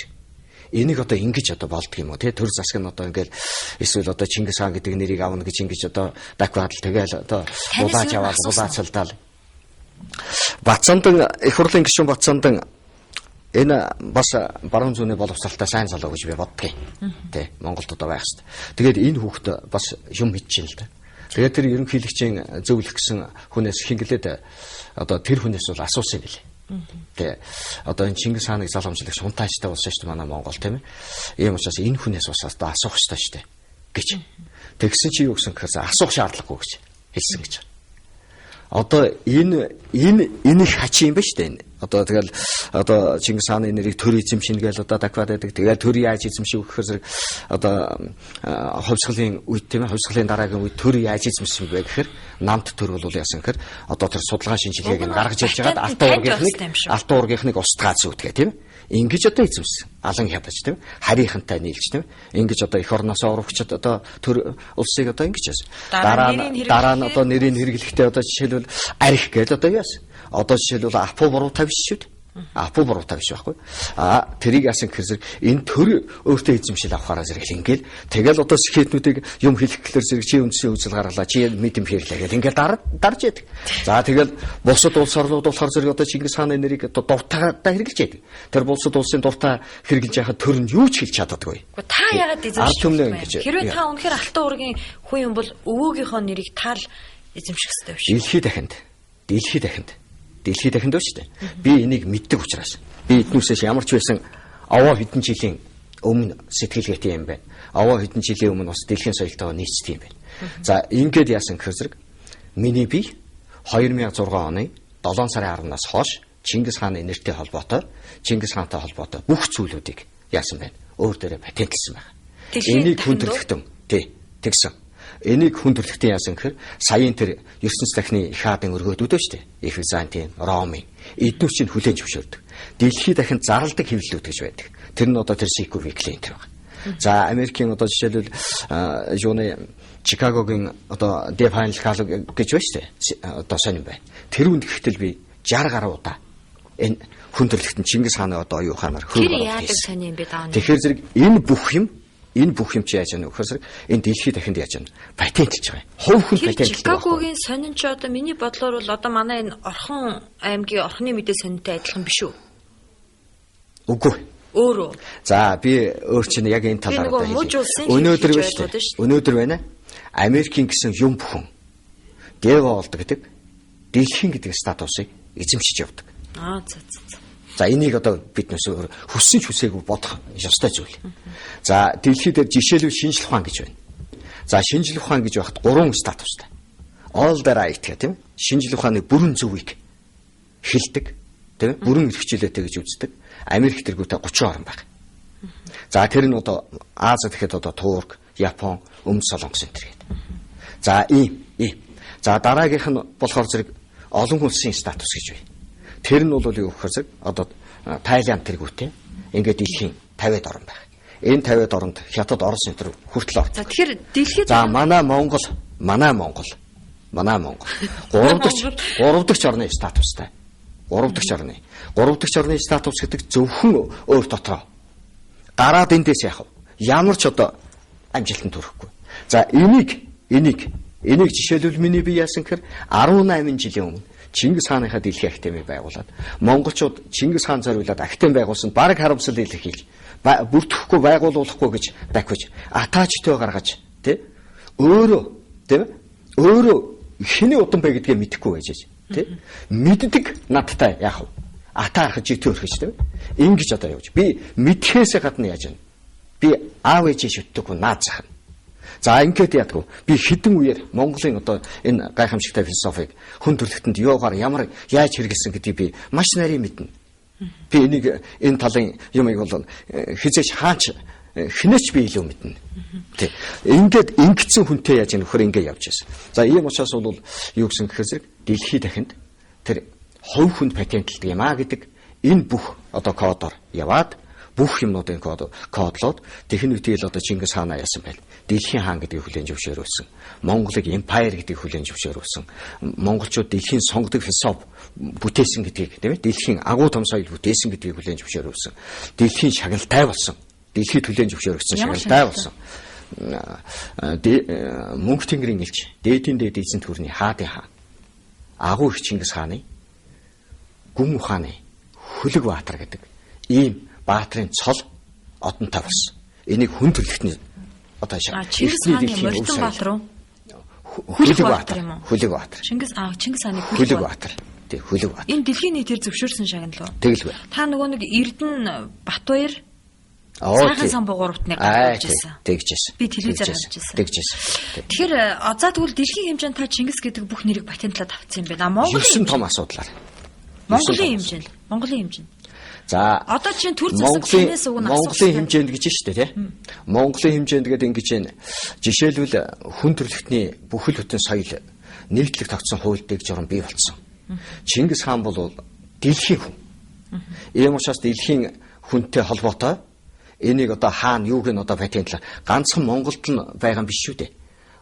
Энийг одоо ингэж одоо болдго юм уу тий төр засаг нь одоо ингээл эсвэл одоо Чингис хаан гэдэг нэрийг авна гэж ингэж одоо даквадл тэгэл одоо булаач аваад булаацалдаал. Бацандан их хурлын гишүүн Бацандан энэ бас баруун зүүнний боловсралтай сайн залуу гэж би боддгийг. Тий Монголд одоо байх хэвээр. Тэгээд энэ хүүхэд бас юм хийчихээн л да. Тэгээд тэр ерөнхийлөгчийн зөвлөх гэсэн хүнээс хинглээд одоо тэр хүнээс бол асуусан юм билээ. Тэ одоо энэ Чингис хааныг залгамжлагч хунтаачтай болсон шүү дээ манай Монгол тийм ээ. Ийм учраас энэ хүнээс бас одоо асуух ёстой шүү дээ гэж. Тэгсэн чи юу гэсэн гэхээр асуух шаардлагагүй гэж хэлсэн гэж. Одоо энэ хачин юм ба шүү дээ. Одоо тэгэл одоо Чингис хааны нэрийг төр эзэмшин гээл одоо даквад байдаг. Тэгээд төр яаж эзэмшив гэхээр одоо хувьсгалын үед тийм ээ хувьсгалын дараагийн үед төр яаж эзэмшсэн бэ гэхээр намт төр бол яасан гэхээр одоо тэр судалгаа шинжилгээг гаргаж ирж байгаад алтан уургийнхныг устгаад зүгтгээ тийм ээ. Ингэж одоо эзэмсэн. Алан хядаж тийм харийнхантай нийлж тийм ингэж одоо эх орноосоо урагчд одоо төр улсыг одоо ингэж яасан. Дараа нь одоо нэрийг хэрэглэхдээ одоо жишээлбэл арх гэдэг одоо яасан. Одоо жишээлбэл апу буруутаа биш шүү дээ. Апу буруутаа биш байхгүй. Тэрийг яасан гэхээр энэ төр өөртөө эзэмшил авахаараа зэрэг ингээл тэгэл одоо скетнүүдийг юм хэлэх гэхээр зэрэг чи үндсийн үзэл гаргалаа чи мэдэм хэрэглээ гэл ингээл дарж яадаг. За тэгэл бусад улс орлууд болохоор зэрэг одоо Чингис хааны нэрийг одоо дуртаадаа хэрэглэж яадаг. Тэр бусад улсын дуртаа хэрэглэж яхад төр нь юу ч хэлж чаддаггүй. Та яагаад эзэмших вэ? Хэрвээ та үнэхээр алтан уургийн хүн юм бол өвөөгийнхөө нэрийг таал эзэмших ёстой биш. Дэлхий дахинд шүү дээ. Би энийг мэддэг учраас. Би эднүүсээс ямар ч байсан овоо хэдэн жилийн өмнө сэтгэлгээтэй юм байна. Овоо хэдэн жилийн өмнө бас дэлхийн соёлтойгоо нийцдэг юм байна. За ингээд яасан гэхээр зэрэг миний бие 2006 оны 7 сарын 10-наас хойш Чингис хааны нэртэй холбоотой, Чингис хаантай холбоотой бүх зүйлүүдийг яасан байна. Өөр дээрээ патентлсан байна. Энийг хүндрэлтэн тэгсэн. Энийг хүндрэлтэн яасан гэхээр саяын тэр ертөнц дахны их хаадын өргөөдүүд шүү дээ. Их Византийн, Ромын эднүүд чинь хүлээн зөвшөөрдөг. Дэлхий дахинд зарладаг хэвлэлүүд гэж байдаг. Тэр нь одоо тэр Сику Виклин тэр байна. За Америкийн одоо жишээлбэл юуны Чикагогийн одоо Де Файнл Калог гэж байна шүү дээ. Одоо сонирн байна. Тэр үнд гэхтэл би 60 гаруй удаа энэ хүндрэлтэн Чингис хааны одоо юу хаамаар хөрөг яадаг сони юм бэ даана. Тэгэхээр зэрэг энэ бүх юм чи яаж яана вэ гэхээр энэ дэлхий дахинд яаж яана патентлж байгаа. Хувь хүн патентлж байгаа. Чикагогийн сонин ч одоо миний бодлоор бол одоо манай энэ Орхон аймгийн Орхны мэдээ сонинтой адилхан биш үү? Үгүй. Өөрөө. За би өөр чинь яг энэ талаар одоо хэлье. Өнөөдөр биш үү? Өнөөдөр байна. Америкийн гэсэн юм бүхэн дэва болдог гэдэг дэлхийн гэдэг статусыг эзэмшиж явдаг. За. За энийг одоо биднээс хүссэн ч хүсээгүй бодох ёстой зүйл. За дэлхийд жишээлбэл шинжлэх ухаан гэж байна. За шинжлэх ухаан гэж байхад 3 статустай. All the right гэх тийм шинжлэх ухааны бүрэн зөвийг хэлдэг тийм бүрэн эрхчлөөтэй гэж үздэг. Америк тэргүүтээ 30 орн байна. За тэр нь одоо Аз гэхэд одоо Турк, Япон, Өмнөд Солонгос энэ төр гэдэг. За ийм. За дараагийнх нь болохоор зэрэг олон улсын статус гэж байна. Тэр нь бол юу гэхээр зэрэг одоо Тайланд тэргүүтээ ингээд дэлхийн 50-д орн байна. Энэ 50-д оронд Хятад, Орос энэ төр хүртэл орно. За тэгэхээр дэлхийд за манай Монгол 3 дахь орны статустай. 3 дахь орны статус гэдэг зөвхөн өөр дотроо. Гараад эндээс яах вэ? Ямар ч одоо амжилтанд хүрэхгүй. За энийг жишээлбэл миний бие яасан гэхээр 18 жилийн өмнө Чингис хааныхаа дэлхийн академи байгуулад монголчууд Чингис хаан зориулаад академи байгуулсан баг харамсал илэрхийлж бүрдэхгүй байгуулуулахгүй гэж дахиж атаачтай гаргаж тий өөрөө хэний удан бай гэдгээ мэдэхгүй байж тий мэддэг надтай яах вэ атаарах жигтэй өрхөж тий ингэж одоо явж би мэдхээсээ гадна яаж вэ би аав ээжээ шүтдэггүй наад захна. За ингээд яадаг вэ? Би хэдэн үеэр Монголын одоо энэ гайхамшигтай философиг хүндрэлтэнд яаж хэрэгэлсэн гэдгийг би маш нарийн мэднэ. Би энэ талын юмыг бол хизээч хаач хинээч би илүү мэднэ. Тэг. Ингээд ингэсэн хүнтэй яаж нөхөр ингэ явж байсан. За ийм учраас бол юу гэсэн гэхээр зэрэг дэлхийд дахинд тэр хувь хүнд патентлдаг юм а гэдэг энэ бүх одоо кодоор яваад бүх юмнуудын кодлоод техник үйл одоо Чингис хаанаа яасан байл. Дэлхийн хаан гэдгийг хүлээн зөвшөөрүүлсэн. Монголыг empire гэдгийг хүлээн зөвшөөрүүлсэн. Монголчууд дэлхийн сонгодог философи бүтээсэн гэдгийг тийм ээ дэлхийн агуу том соёл бүтээсэн гэдгийг хүлээн зөвшөөрүүлсэн. Дэлхийн шагналтай болсон. Дэлхийд хүлээн зөвшөөрөгдсөн шагналтай болсон. Мөнх тэнгэрийн элч дээдийн дээд эзэн төрний хаадын хаан. Агуу их Чингис хааны Гүн ухааны Хөлөг баатар гэдэг ийм баатрын цол одонтой болсон. Энийг хүн төрлөختний одоо Чингис хааны Морьтон баатар уу? Хөлөг баатар юм уу? Хөлөг баатар. Чингис хааны Хөлөг баатар. Тэг Хөлөг баатар. Энэ дэлхийн нийтээр зөвшөөрсөн шагнал уу? Тэгэлгүй. Та нөгөө нэг Эрдэнэ Батбаяр Сайхан сан бугууртныг гаргажсэн. Тэгжсэн. Би телевизээр харж байсан. Тэгжсэн. Тэгэхээр за тэгвэл дэлхийн хэмжээнд та Чингис гэдэг бүх нэрийг патентлаад авсан юм байна. Монголын том асуудлаар. Монголын хэмжээнд. За одоо чинь төр засаг чинээс уг нь Монголын хэмжээнд гэж шүү дээ, тийм. Монголын хэмжээнд гэдэг ингэж байна. Жишээлбэл хүн төрөлхтний бүхэл бүтэн соёл нийтлэг тогтсон хуультай журам бий болсон. Чингис хаан бол дэлхийн хүн. Ийм учраас дэлхийн хүнтэй холбоотой энийг одоо хаана юуг нь одоо патентлах ганцхан Монголд нь байгаа юм биш шүү дээ.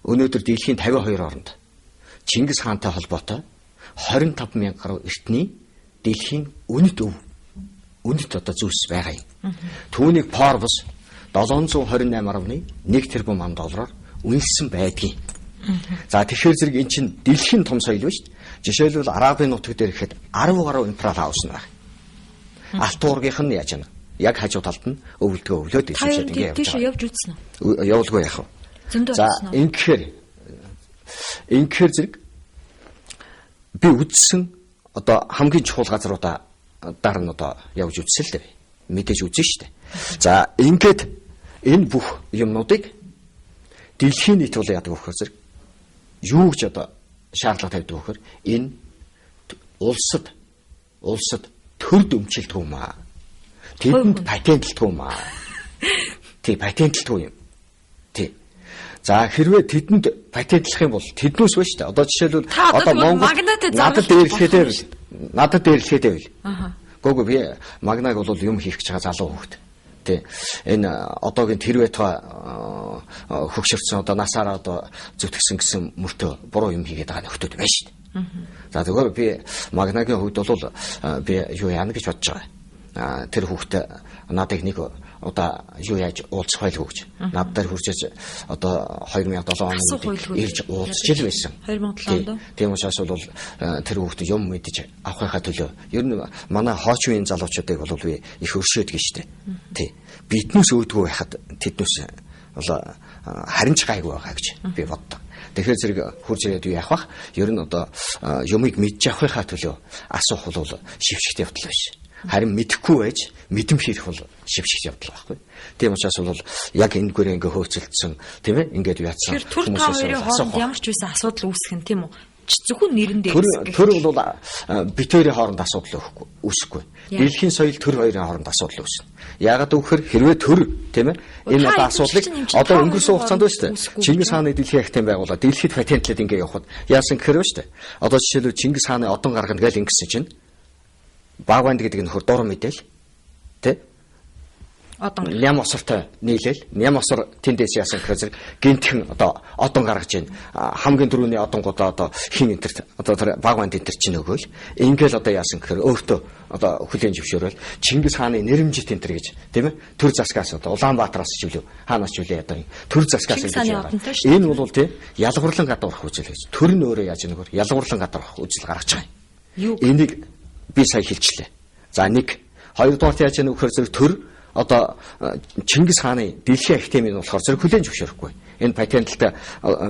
Өнөөдөр дэлхийн 52 оронд Чингис хаантай холбоотой 25,000 гаруй эртний дэлхийн үнэт одоо зүйлс байгаа юм. Түүнийг Forbes 728.1 тэрбум ам доллараар үнэлсэн байдгийг. За тэгэхээр зэрэг эн чинь дэлхийн том соёл биш шүү дээ. Жишээлбэл Арабын нутаг дээр ихэд 10 гаруй империал хаус нь байна. Алтуургийнх нь яаж байна? Яг хажуу талд нь өвлөд дэвшээд ингэ явж байгаа. Явж үзсэн үү? Явуулгүй яах вэ? За ингэхээр зэрэг би үзсэн одоо хамгийн чухал газруудаа дараа нь одоо явж үзсэн л дээ. Мэдээж үзэн шүү дээ. За ингээд энэ бүх юмнуудыг дэлхийн нийт бол яадаг вөхөр зэрэг юу гэж одоо шаардлага тавьдаг вөхөр энэ улсад төр дөмчилдэг юм аа. Тэдэнд патентлдаг юм аа. Тий, патентлдаг юм. Тий. За хэрвээ тэдэнд патентлах юм бол тэднүүс байна шүү дээ. Одоо жишээлбэл одоо Монгол надад дээрлэхэд байвал. Гүг би магнаг бол юм хийх гэж байгаа залуу хүүхэд. Тий. Энэ одоогийн тэрвэтга хөгшөрсөн одоо насаараа одоо зүтгэсэн гэсэн мөртөө буруу юм хийгээд байгаа нөхдүүд байна шүү дээ. За зөвхөн би магнагийн хувьд бол би юу яана гэж бодож байгаа. Тэр хүүхдээ надад нэг одоо юу яаж уулзах байлгүй гэж. Надад хурцаж одоо 2007 онд ирж уулзч ил байсан. 2007 онд. Тийм учраас бол тэр хүүхдээ юм мэдэж авахынхаа төлөө ер нь манай хоочмын залуучуудыг бол би их өршөөд гин штэ. Тий. Биднээс өөдгөө байхад тэднээс бол харимж гайгүй байгаа гэж би боддог. Тэгэхээр зэрэг хурж ирээд юу яах вэ? Ер нь одоо юмыг мэдж авахынхаа төлөө асуух бол шившигт явдал биш. Харин мэдэхгүй байж мэдэмх хийх бол шившигт явдал байхгүй. Тийм учраас бол яг энэ гүрээ ингээ хөөцөлдсөн тийм ээ ингээд яатсан. Тэр төр та хоёрын хооронд ямар ч байсан асуудал үүсэх нь тийм үү? Зөвхөн нэрэндээ төр бол бит хоёрын хооронд асуудал үүсэхгүй. Дэлхийн соёл төр хоёрын хооронд асуудал үүснэ. Яагаад гэвэл хэрвээ төр тийм ээ энэ одоо асуудлыг одоо өнгөрсөн хугацаанд байна шүү дээ. Чингис хааны дэлхийн ахтын байгууллага дэлхийд патентлээд ингээ явахад яасан гэхээр байна шүү дээ. Одоо жишээлбэл Чингис хааны одон гаргана гэж ингэсэн чинь Багванд гэдэг нь хөр дур мэдээл тий ням осортой нийлээл ням осор тэндээс яасан гэхээр гинтхэн одоо одон гаргаж байна. Хамгийн дөрөвний одонгуудаа одоо хин энтерт одоо тэр Багванд энтер чинь өгөөл ингээл одоо яасан гэхээр өөртөө одоо хүлээн зөвшөөрөл Чингис хааны нэрмжит энтер гэж тийм ээ төр засгаас одоо Улаанбаатараас ч үлээ хаанаас ч үлээ одоо төр засгаас гэж байна. Энэ бол тийм ялгуурлан гадуурх үзэл гэж төр нь өөрөө яаж нэгэр ялгуурлан гадуурх үзэл гаргаж байгаа юм. Энийг би сая хэлчихлээ. За нэг хоёрдугаар яаж яах вэ гэхээр төр одоо Чингис хааны дэлхийн ахтемийн болохоор зэрэг хүлээн зөвшөөрөхгүй. Энэ патенттай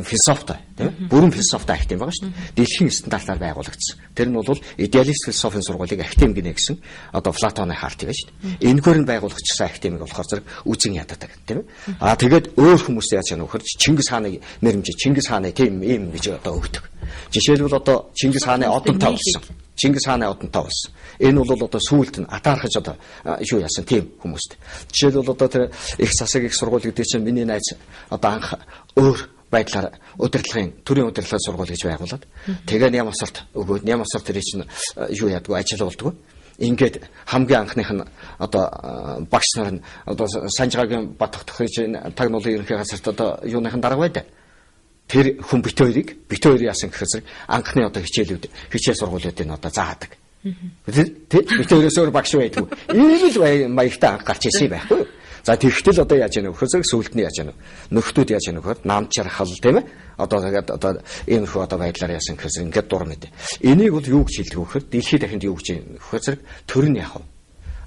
философитой тийм ээ бүрэн философитой ахтем байгаа шүү дээ. Дэлхийн стандартаар байгуулагдсан. Тэр нь бол идеалист философийн сургуулийг ахтем гинэ гэсэн одоо Платоны хаалт байгаа шүү дээ. Энэгээр нь байгуулагдсан ахтемийг болохоор зэрэг үзэн яддаг тийм ээ. Тэгээд өөр хүмүүс яаж яах вэ гэхээр Чингис хааны нэрмжи Чингис хааны тийм ийм гэж одоо өгдөг. Жишээлбэл одоо Чингис хааны одонтой болсон. Чингис хааны одонтой болсон. Энэ бол одоо сүүлд нь атаархаж одоо юу яасан тийм хүмүүст. Жишээлбэл одоо тэр их засаг их сургууль гэдэг чинь миний найз одоо анх өөр байдлаар төрийн удирдлагын сургууль гэж байгуулад тэгээ Нямосорт өгөөд Нямосорт тэр чинь юу яадгүй ажил болдгоо. Ингээд хамгийн анхных нь одоо багш нар нь одоо Санжаагийн Батгахын тагнуулын ерөнхий газарт одоо юуныхан дарга байдаг. Тэр хүн бит хоёр яасан гэхээр анхны одоо хичээл сургуулиудыг одоо заадаг. Тэ бит хоёроос өөр багш байдгүй. Ийм л маягтай анх гарч ирсэн байхгүй юу? За тэгтэл одоо яаж яах вэ гэхээр сүүлд нь яаж яах вэ? Нөхдүүд яаж яах вэ гэхээр намд чархал тийм ээ. Одоо иймэрхүү одоо байдлаар яасан гэхээр ингээд дур мэдээ. Энийг бол юу гэж хэлдэг вэ гэхээр дэлхийд дахинд юу гэж юм гэхээр төр нь яах вэ?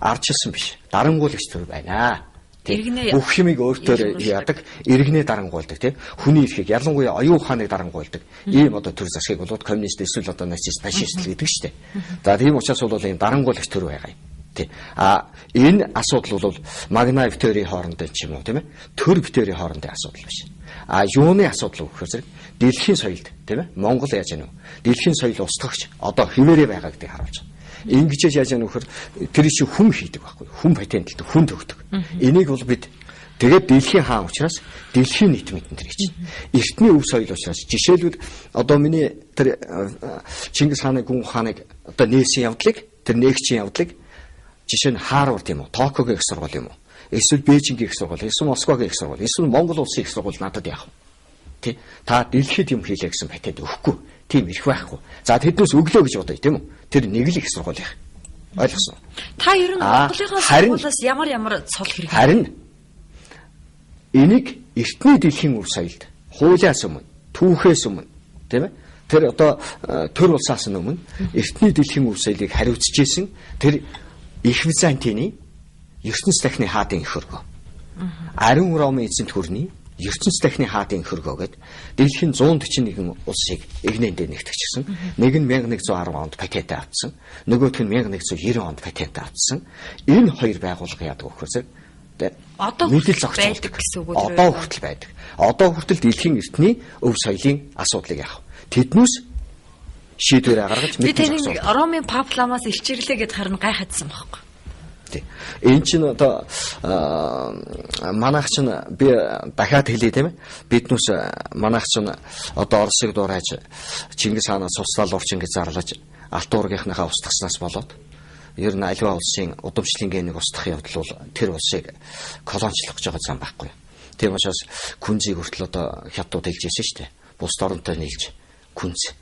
Арчилсан биш. Дарангуулагч төр байна. Бүх юмыг өөртөө яадаг, иргэнээ дарангуйлдаг тийм. Хүний эрхийг ялангуяа оюун ухааныг дарангуйлдаг. Ийм одоо төр засгийг болоод коммунист эсвэл одоо нацист, фашист гэдэг шүү дээ. За тийм учраас бол ийм дарангуйлагч төр байгаа юм. Тий. Энэ асуудал бол Магна Викторийн хоорондын ч юм уу тийм ээ. Төр битэрийн хоорондын асуудал биш. Юуны асуудал вэ гэхээр дэлхийн соёлд тийм ээ. Монгол яаж яана вэ? Дэлхийн соёл устгагч одоо хിവэрэ байгаа гэдгийг харуулж байна. Ингэж яаж яана вэ гэхээр тэр чинь хүн хийдэг байхгүй. Хүн патентлдэг, хүн төгдөг. Энийг бол бид тэгээд дэлхийн хаан учраас дэлхийн нийт мэдэн тэр гэж. Эртний өв соёл учраас жишээлбэл одоо миний тэр Чингис хааны гүн хааныг одоо нээсэн явдлыг тэр нээгчийн явдлыг жишээ нь Харвард юм уу, Токиогийн их сургууль юм уу, эсвэл Бээжингийн их сургууль, эсвэл Москвагийн их сургууль, эсвэл Монгол улсын их сургууль надад яах вэ? Тэ? Та дэлхийд юм хийлээ гэсэн патент өгөхгүй. Тийм ирэх байхгүй. За тэднээс өглөө гэж бодъё, тийм үү? Тэр нэг л их сургууль их. Ойлгосон уу? Та ер нь Монголынхаа сургуулиас ямар цол хэрэг? Харин энийг эртний дэлхийн өв соёлд хуулиас өмнө, түүхээс өмнө, тийм ээ? Тэр одоо төр улсаас өмнө эртний дэлхийн өв соёлыг хариуцж исэн тэр Их Византины ертөнц дахны хаадын эх хөргөө. Ариун Ромын эзэнт хөрний ертөнц дахны хаадын эх хөргөө гэд дэлхийн 141 улсыг эгнээндээ нэгтгэжсэн. Нэг нь 1110 онд патент авсан, нөгөөх нь 1190 онд патент авсан. Энэ хоёр байгууллага яадаг вэ гэхээр одоо мэдэл зохицуулдаг гэсэн үг үү? Одоо хүртэл байдаг. Одоо хүртэл дэлхийн эртний өв соёлын асуудлыг яах вэ? Тэднээс шийдвэр гаргаж мэдээж зохицуулдаг. Ромын папламаас илчирлээ гэд харин гайхагдсан байхгүй. Тий. Энэ чинь одоо манайх чинь би дахиад хэлье тийм ээ. Биднээс манайх чинь одоо Оросыг дуурайж Чингис хаанаас цуслал урчин гэж зарлаж алт уургийнхнаа устгаснаас болоод ер нь аливаа улсын удамшлын генийг устгах явдал бол тэр улсыг колоничлох гэж байгаа зам байхгүй. Тийм учраас күнзийг хүртэл одоо хятад хэлж ирсэн шүү дээ. Бус оронтой нийлж күнз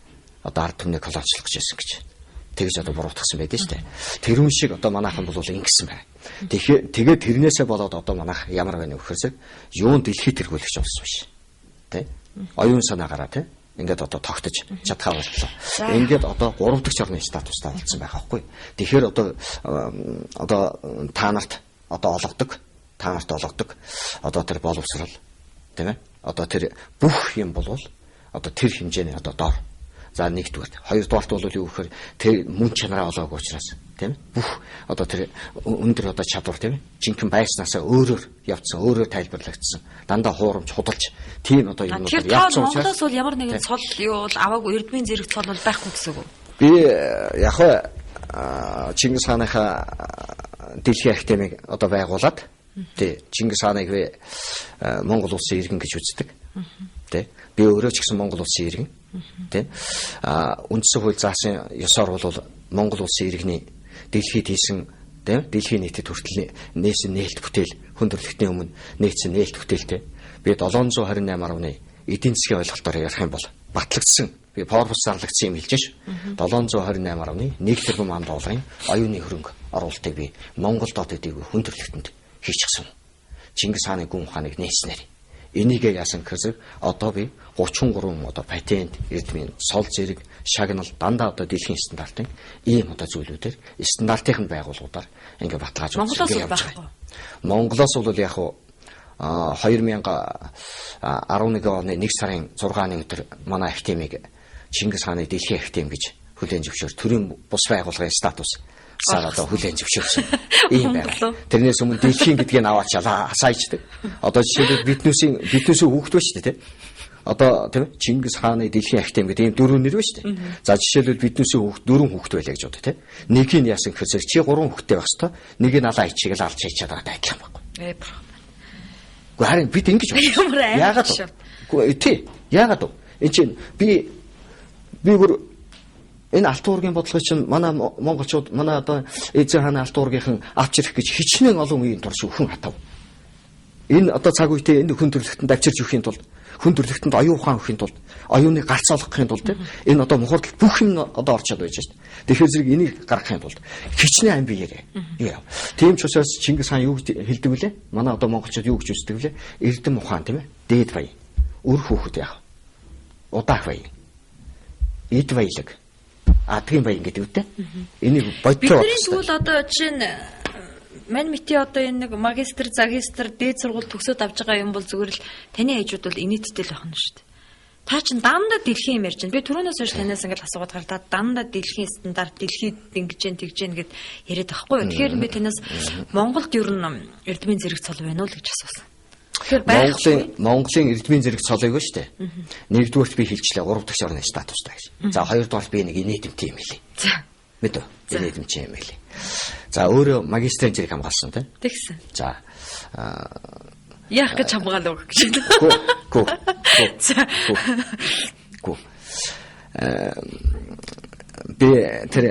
одоо ард түмнийг колоничлох гэж байсан гэж. Тэгж одоо буруутгасан байдаг шүү дээ. Тэрүүн шиг одоо манайхан бол ингэсэн байна. Тэгээд тэрнээсээ болоод одоо манайх ямар байна вэ гэхээр юун дэлхий тэргүүлэгч болсон биш. Тэ? Оюун санаагаараа тэ? Ингээд одоо тогтож чадхаа боллоо. Ингээд одоо 3 дахь орны статустай болсон байгаа байхгүй. Тэгэхээр одоо та нарт одоо олгодог одоо тэр боловсрал тийм ээ. Одоо тэр бүх юм болвол одоо тэр хэмжээний одоо доор. За нэгдүгээр, хоёрдугаарт бол юу гэхээр тэр мөн чанараа олоогүй учраас тийм ээ. Бүх одоо тэр өндөр одоо чадвар тийм ээ. Жинхэнэ байснасаа өөрөөр явцсан, өөрөөр тайлбарлагдсан. Дандаа хуурамч, худалч тийм одоо юм уу явцсан учраас Монголоос бол ямар нэгэн цол юу бол аваагүй, эрдмийн зэрэг цол бол байхгүй гэсэн үг. Би яг Чингис хааныхаа дэлхийн академиг одоо байгуулад тий Чингис хааныг би Монгол улсын иргэн гэж үздэг. Тий би өөрөө ч гэсэн Монгол улсын иргэн. Тий үндсэн хууль заасан ёсоор бол Монгол улсын иргэний дэлхийд хийсэн тий дэлхийн нийтэд хүртэл нээсэн нээлт бүтээл хүндрэлтний өмнө нээсэн нээлт бүтээлтэй би 728 орны эдийн засгийн ойлголтоор ярих юм бол батлагдсан би Forbes зарлагдсан юм хэлж ш 728 орны 1 тэрбум ам долларын оюуны хөрөнгө оруулалтыг би Монгол доод эдийн хүндрэлтэнд хийчихсэн. Чингис хааны гүн ухааныг нээснээр энийг яасан гэхээр одоо би 33 одоо патент, эрдмийн сол зэрэг, шагнал дандаа одоо дэлхийн стандартын ийм одоо зүйлүүдээр стандартын байгууллагуудаар ингээ баталгааж явж байгаа. Монголоос бол яг 2011 оны 1 сарын 6-ны өдөр манай академиг Чингис хааны дэлхийн академи гэж хүлээн зөвшөөр төрийн бус байгууллагын статус сар одоо хүлээн зөвшөөрсөн ийм байна. Тэрнээс өмнө дэлхийн гэдгийг аваачаалаа асааждаг. Одоо жишээлбэл биднээсээ хүүхдөө шүү дээ, одоо тийм ээ Чингис хааны дэлхийн ахтем гэдэг ийм дөрвөн нэр байна шүү дээ. За жишээлбэл биднээс дөрвөн хүүхэд байлаа гэж бодё тийм. Нэг нь яасан гэхээр чи 3 хүүхэдтэй байх хэвээр нэг нь алаа ичийг л алж хийчихэд байгаа адилхан байхгүй. Гэхдээ харин бид ингэж байна. Яагаад вэ? Гэхдээ тий. Яагаад вэ? Энд чинь би бүр энэ алтан уургийн бодлого чинь манай монголчууд манай одоо Эзэн хааны алтан уургийнхан авч ирэх гэж хичнээн олон үеийн турш өхөн хатав. Энэ одоо цаг үетэй энэ хүн төрлөختөнд авчирч өхийн тулд хүн төрлөختөнд оюун ухаан өхийн тулд оюуныг гарц олгохын тулд энэ одоо мухардл бүх юм одоо орчод байж шээ. Тэгэхээр зэрэг энийг гаргахын тулд хичнээн ам биеэрээ. Тийм ч учраас Чингис хаан юу хэлдэг вүлээ? Манай одоо монголчууд юу гэж үздэг вүлээ? Эрдэм ухаан тийм ээ. Дээд бая. Үр хүүхэд яах. Удаах бая. Эд баялаг. Адгийн баян гэдэг үгтэй. Энийг бодтоо. Бидний тэгвэл одоо жишээ нь мань мити одоо энэ нэг магистр, загистр, дээд сургууль төгсөөд авч байгаа юм бол зүгээр л таны ээжүүд бол инээдтэй л байх нь шүү дээ. Та чинь дандаа дэлхийн юм ярьж байна. Би түрүүнээс хойш танаас ингээд асуугаад гарлаа дандаа дэлхийн стандарт, дэлхийд ингэж जैन тэгж जैन гэд яриад байхгүй юу. Тэгэхээр би танаас Монголд ер нь эрдмийн зэрэг цол байна уу л гэж асуусан. Монголын эрдмийн зэрэг цолыг ба штэ. Нэгдүгürt би хэлчлээ 3 дахь орны статустай гэж. За хоёрдугаар би нэг инээдэмтэй юм хэлий. За. Мэдв. Инээдэмтэй юм хэлий. За өөрөө магистрийн зэрэг хамгаалсан тийм. Тэгсэн. За. Яах гэж хамгаалав гэж. Гү. За. Гү. Би тэр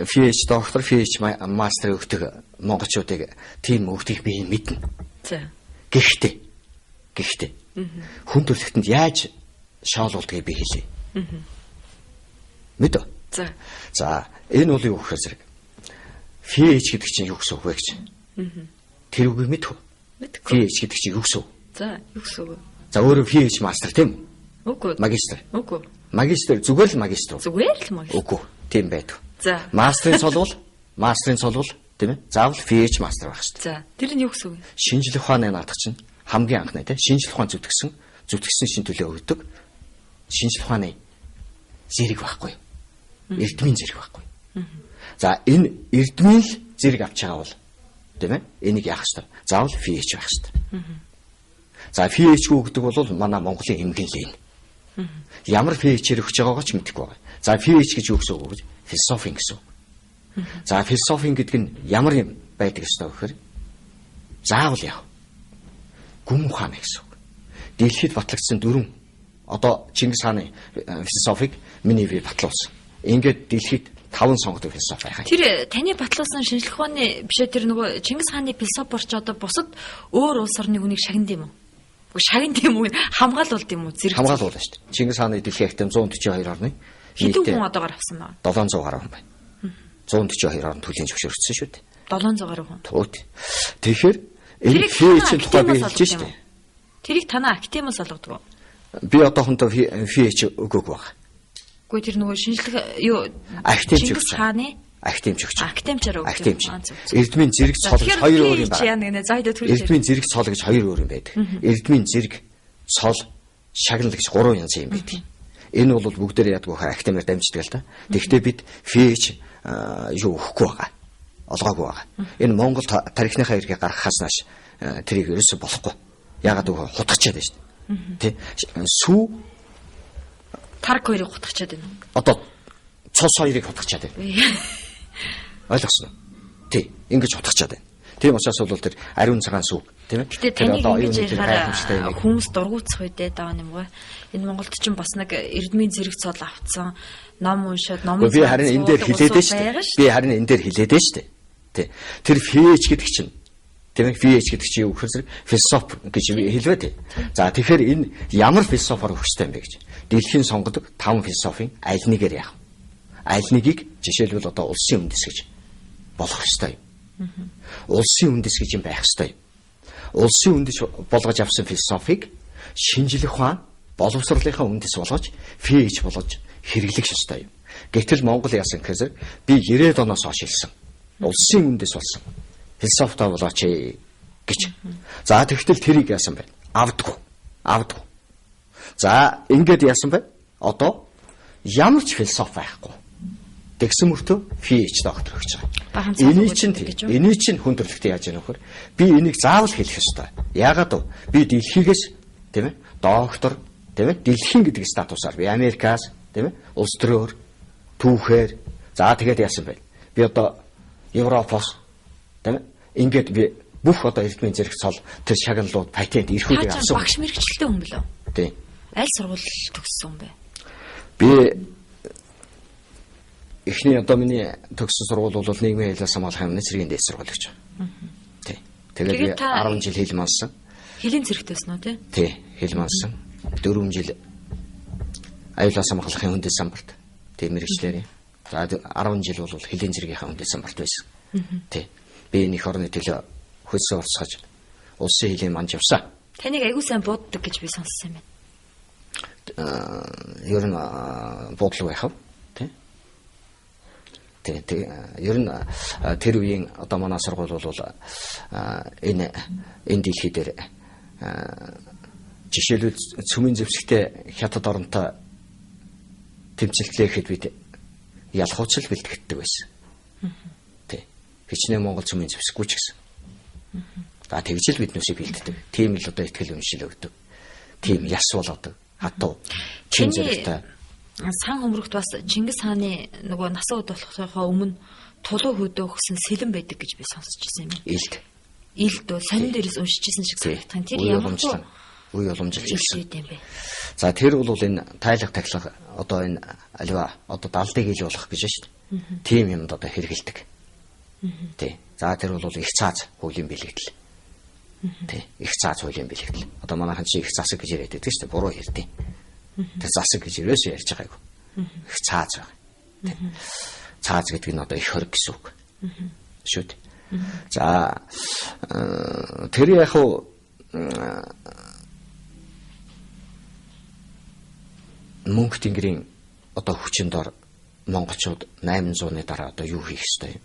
PhD доктор PhD мастер өгдөг монголчуудыг тийм өгдгийг би мэднэ. За. Гэхдээ хүн төрлөختөнд яаж шоолуулдгийг би хэлье. Мэдв. За. За, энэ бол юу гэхээр зэрэг. PhD гэдэг чинь юу гэсэн үг вэ гэж. Тэр үгийг мэдв. PhD гэдэг чинь юу гэсэн үг? За, юу гэсэн үг? За, өөрөө PhD мастер тийм үү? Үгүй. Магистр. Үгүй. Магистр зүгээр л магистр. Зүгээр л магистр. Үгүй. Тийм байдаг. За. Мастрын цол тийм ээ? Заавал PhD мастер байх шүү дээ. За, тэр нь юу гэсэн үг? Шинжлэх ухааны наадах чинь хамгийн анхны тийм шинжлэх ухаан зүтгэсэн шин төлөө өгдөг шинжлэх ухааны зэрэг байхгүй юу? Эрдмийн зэрэг байхгүй. За энэ эрдмийн л зэрэг авч байгаа бол тийм ээ? Энийг яах ёстой? Заавал PhD байх ёстой. За PhD гэдэг бол манай Монголын эмгэн л энэ. Ямар PhD-ээр өгч байгаагаа ч мэдэхгүй байгаа. За PhD гэж юу гэсэн үг вэ? Философи гэсэн үг. За философи гэдэг нь ямар юм байдаг ёстой гэхээр заавал яах? Гүн ухаан гэсэн үг. Дэлхийд батлагдсан дөрвөн одоо Чингис хааны философиг миний бие батлуулсан. Ингээд дэлхийд 5 сонгодог философи байгаа. Тэр таны батлуулсан шинжлэх ухааны бишээ тэр нөгөө Чингис хааны философорч одоо бусад өөр улс орны хүнийг шагнад юм уу? Шагнад юм уу? Хамгаалуулд юм уу? Зэрэг хамгаалуулна шүү дээ. Чингис хааны дэлхийн ахтем 142 орны хэдэн хүн одоо гаргасан байна? 700 гаруй хүн байна. 142 орн төлийн зөвшөөрсөн шүү дээ. 700 гаруй хүн. Тэгвэл тэгэхээр энэ PhD тухай би хэлж шүү дээ. Тэрийг танаа актемос олгодог уу? Би одоохондоо PhD өгөөг баг. Гэхдээ тэр нөгөө шинжлэх юу актемч өгч хааны актемч өгч. Актемчаар өгдөг. Эрдмийн зэрэг цол гэж хоёр өөр юм байна. Эрдмийн зэрэг цол гэж хоёр өөр юм байдаг. Эрдмийн зэрэг цол шагнал гэж 3 янз юм байдаг. Энэ бол бүгдээр яадаг вэ? Актемээр дамждаг л да. Тэгэхдээ бид PhD юу өгөхгүй байгаа. Олгоогүй байгаа. Энэ Монгол тарихныхаа эргийг гаргахаас нааш тэрийг ерөөсө болохгүй. Яагаад вэ? Хутгачаад байна шүү дээ. Тэ? Сүү тарк хоёрыг хутгачаад байна. Одоо цус хоёрыг хутгачаад байна. Ойлгосноо? Тий, ингэж хутгачаад байна. Тийм учраас бол тэр ариун цагаан сүү, тийм ээ? Гэтэ таны ингэж ярихаар хүмүүс дургуутсах үедээ даав юм уу? Энэ Монголд ч бас нэг эрдмийн зэрэг цол авцсан, ном уншаад, ном би харин энэ дээр хилээд дээ шүү дээ. Би харин энэ дээр хилээд дээ шүү дээ. Тий. Тэр PhD гэдэг чинь тийм ээ PhD гэдэг чинь юу гэхээр зэрэг философи гэж хэлвэ тий. За тэгэхээр энэ ямар философоор өгөх ёстой юм бэ гэж. Дэлхийн сонгодог 5 философийн аль нэгээр яах вэ? Аль нэгийг жишээлбэл одоо улсын үндэс гэж болох ёстой юм. Улсын үндэс гэж юм байх ёстой юм. Улсын үндэс болгож авсан философиг шинжлэх ухаан боловсролынхаа үндэс болгож PhD болгож хэрэглэх ёстой юм. Гэтэл Монгол яасан гэхээр би 90-ад оноос хойш хэлсэн. Улсын үндэс болсон. Философитой болооч гэж. За тэгтэл тэрийг яасан бэ? Авдаггүй. За ингээд яасан бэ? Одоо ямар ч философи байхгүй. Тэгсэн мөртөө PhD доктор өгч байгаа. Эний чинь хүн төрөлхтөө яаж яах вэ? Би энийг заавал хэлэх ёстой. Яагаад вэ? Би дэлхийгээс тийм ээ доктор тийм ээ дэлхийн гэдэг статусаар би Америкаас тийм ээ улс төрөөр түүхээр за тэгээд яасан бэ? Би одоо Европоос тийм ээ ингээд би бүх одоо эрдмийн зэрэг цол тэр шагналууд патент эрхүүдийг авсан. Багш мэрэгчлээ хүн билүү? Тийм. Аль сургууль төгссөн бэ? Би эхний одоо миний төгссөн сургууль бол нийгмийн хэлээс хамгаалах юмны цэргийн дээд сургууль гэж байна. Тийм. Тэгээд би 10 жил хэл мансан. Хэлийн зэрэгтэйсэн үү те? Тий, хэл мансан. 4 жил аюулаас хамгаалахын хүндэт самбарт тийм мэрэгчлэр. За 10 жил бол хэлийн зэргийнхаа хүндэт самбарт байсан. Тий. Би энэ их орны төлөө хөлсөө урсгаж улсын хэлийн манд явсан. Таныг аягүй сайн бууддаг гэж би сонссон юм байна. Ер нь буудлага байх. Тий. Тий. Ер нь тэр үеийн одоо манай сургууль бол энэ дэлхий дээр жишээлбэл цөмийн зэвсэгтэй хятад оронтой тэмцэлтлээхэд бид ялхууцл бэлтгэдэг байсан. Тий. Хичнээн Монгол цөмийн зэвсэггүй ч гэсэн. За тэгж л бид нүсийг бэлддэг. Тийм л одоо ихтгэл үншил өгдөг. Тийм яс болгодог. Хатуу. Чин зэрэгтэй. Сан хөмрөгт бас Чингис хааны нөгөө насан удуулахынхаа өмнө тулуу хөдөө өгсөн сэлэн байдаг гэж би сонсч ирсэн юм. Илд бол сонин дээрээс уншижсэн шиг санагдах. Тэр ямар үе уламжилж ирсэн юм бэ? За тэр бол энэ тайлах тахлах одоо энэ аливаа одоо далдыг ил болох гэж байна шүү дээ. Тийм юмд одоо хэрэгэлдэг. Тий. За тэр бол их цааз хуулийн бэлэгдэл. Тий. Их цааз хуулийн бэлэгдэл. Одоо манайхан чи их засаг гэж яриад байдаг шүү дээ. Буруу ярьдیں۔ Тэр засаг гэж ерөөсөө ярьж байгаагүй. Их цааз байна. Тий. Цааз гэдэг нь одоо их хориг гэсэн үг. Шүү дээ. За тэр яг хуу Мөнх тэнгэрийн одоо хүчин дор монголчууд 800-ны дараа одоо юу хийх ёстой юм?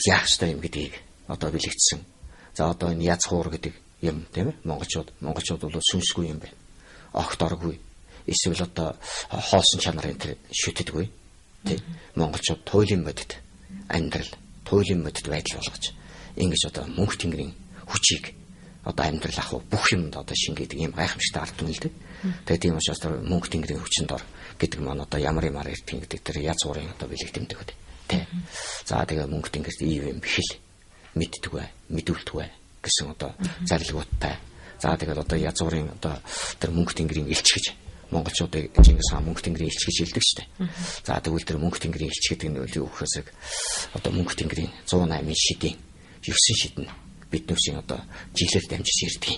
Яах ёстой юм гэдгийг одоо бэлэгдсэн. За одоо энэ яц хуур гэдэг юм тийм ээ монголчууд бол сүнсгүй юм байна. Огт оргүй. Эсвэл одоо хоосон чанарын тэр шүтдэггүй. Тийм. Монголчууд туйлын бодит амьдрал, туйлын бодит байдал болгож ингэж одоо мөнх тэнгэрийн хүчийг одоо амьдрал ах бүх юмд одоо шингээдэг юм гайхамшигтай ард түмэлдэг. Тэгээд тийм учраас тэр мөнх тэнгэрийн хүчин дор гэдэг маань одоо ямар юмар ирдэг гэдэг тэр яз уурын одоо бэлэгдэмдэг үү. Тэ. За тэгээ мөнх тэнгэрт ийм бихэл мэддэг бай, мэдүүлдэг бай гэсэн одоо зарилгуудтай. За тэгээд одоо яз уурын одоо тэр мөнх тэнгэрийн элч гэж монголчуудыг Чингис хаан мөнх тэнгэрийн элч гэж хэлдэг шүү дээ. За тэгвэл тэр мөнх тэнгэрийн элч гэдэг нь юу гэхээс одоо мөнх тэнгэрийн 108 шидийн 9 шид нь биднүүсийн одоо жилээр дамжиж ирдэг.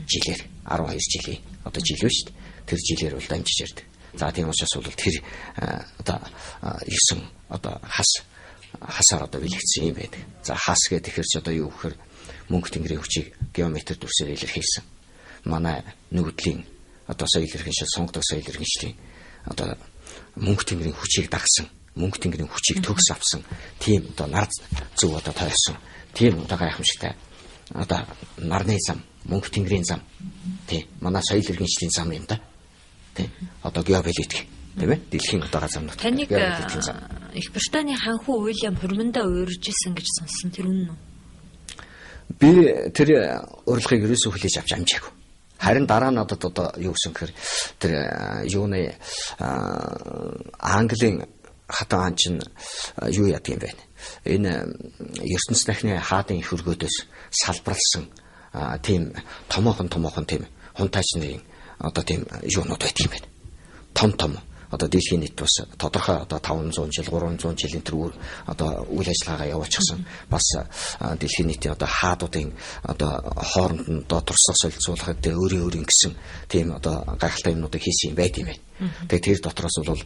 Жилээр 12 жилийн одоо жил шүү дээ. Тэр жилээр бол дамжиж ирдэг. За тийм учраас бол тэр одоо 9 одоо хасаар одоо бэлэгдсэн юм байдаг. За хас гэдэг ихэр ч одоо юу гэхээр мөнх тэнгэрийн хүчийг геометр дүрсээр илэрхийлсэн. Манай нөгөөдлийн одоо соёл иргэншил сонгодог соёл иргэншлийн одоо мөнх тэнгэрийн хүчийг дагсан, мөнх тэнгэрийн хүчийг төгс авсан тийм одоо нар зөв одоо тойрсон. Тийм одоо гайхамшигтай одоо нарны зам, мөнх тэнгэрийн зам тий манай соёл иргэншлийн зам юм да. Тий одоо геополитик тийм ээ дэлхийн одоо газар нутаг. Таныг Их Британий ханху Уильям хурмандаа уурж исэн гэж сонссон тэр үнэн үү? Би тэр урилгыг ерөөсөө хүлээж авч амжаагүй. Харин дараа нь одоо юу гэсэн гэхээр тэр юуны Английн хатан хаан чинь юу яадаг юм бэ? Энэ ертөнц дахны хаадын их өргөөдөөс салбарлсан тийм томоохон тийм хунтаачны одоо тийм юунууд байдаг юм байна. Том одоо дэлхийн нийт бас тодорхой одоо 500 жил 300 жилийн тэр одоо үйл ажиллагаагаа явуулчихсан бас дэлхийн нийтийн одоо хаадуудын одоо хооронд нь одоо туршлага солилцуулахад өөрийн гэсэн тийм одоо гайхалтай юмнуудыг хийсэн юм байт юм байна. Тэгээд тэр дотроос бол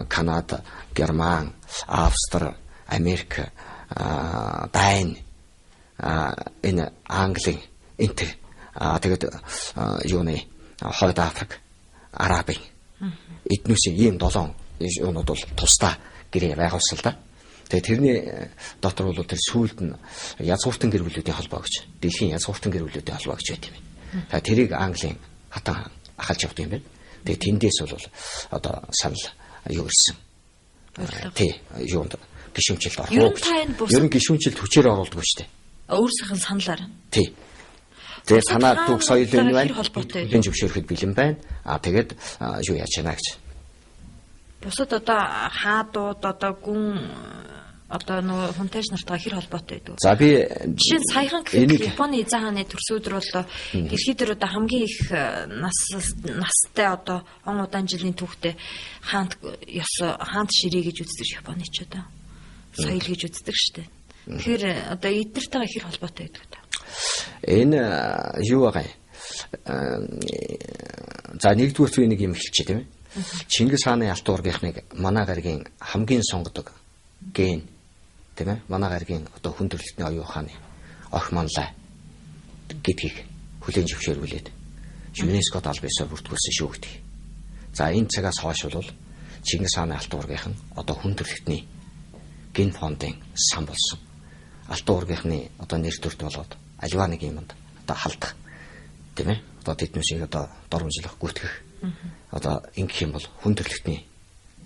Канада, Герман, Австри, Америк, Дайн, энэ Англи, энтер тэгээд юуны Хойд Африк, Арабын эднүсийн ийм 7 юунууд бол тусдаа гэрээ байгуулсан л да. Тэгээ тэрний дотор бол тэр сүүлд нь язгууртан гэр бүлүүдийн холбоо гэж, дэлхийн язгууртан гэр бүлүүдийн холбоо гэж байт юм байна. Тэгээ тэрийг Английн хатан ахалж явдаг юм байна. Тэгээ тэндээс бол одоо санал юу ирсэн. Тий, юунд гişүнчилд орох. Ер нь гişүнчилд хүчээр оруулдаг шүү дээ. Өөрсдийнх нь саналаар. Тий. Тэгээ танаа түүх соёл энэ хэр байна. холбоотой вэ? Хүлэн зөвшөөрөхөд бэлэн байна. Тэгээд юу яаж яана гэж. Бусад одоо хаадууд одоо гүн одоо нөгөө хунтайж нартаа хэр холбоотой байдаг. За би Жишээ нь саяхан гэхэд Японы эзэн хааны төрсөдөр бол дэлхийд дээр одоо хамгийн их настай одоо он удаан жилийн түүхтэй хаант ширээ гэж үздэг Японы ч одоо соёл гэж үздэг шүү дээ. Тэгэхээр одоо эднэртэйгээ хэр холбоотой байдаг та? Энэ юу байгаа юм? За нэгдүгээр үеийг юм хэлчихэ тийм ээ. Чингис хааны алтан уургийнхныг манай гаригийн хамгийн сонгодог ген тийм ээ. Манай гаригийн одоо хүндрэлтний оюун ухааны ох манлай гэдгийг хүлээн зөвшөөрүүлээд ЮНЕСКОд албан ёсоор бүртгүүлсэн шүү гэдэг. За энэ цагаас хойш бол Чингис хааны алтан уургийнхан одоо хүндрэлтний ген фондын сан болсон. Алтан уургийнхны одоо нэр төрт болоод аливаа нэг юмд одоо халдах тийм ээ. Одоо тэднүүсийг одоо дормжлох гүйтгэх одоо ингэх юм бол хүндрэлтний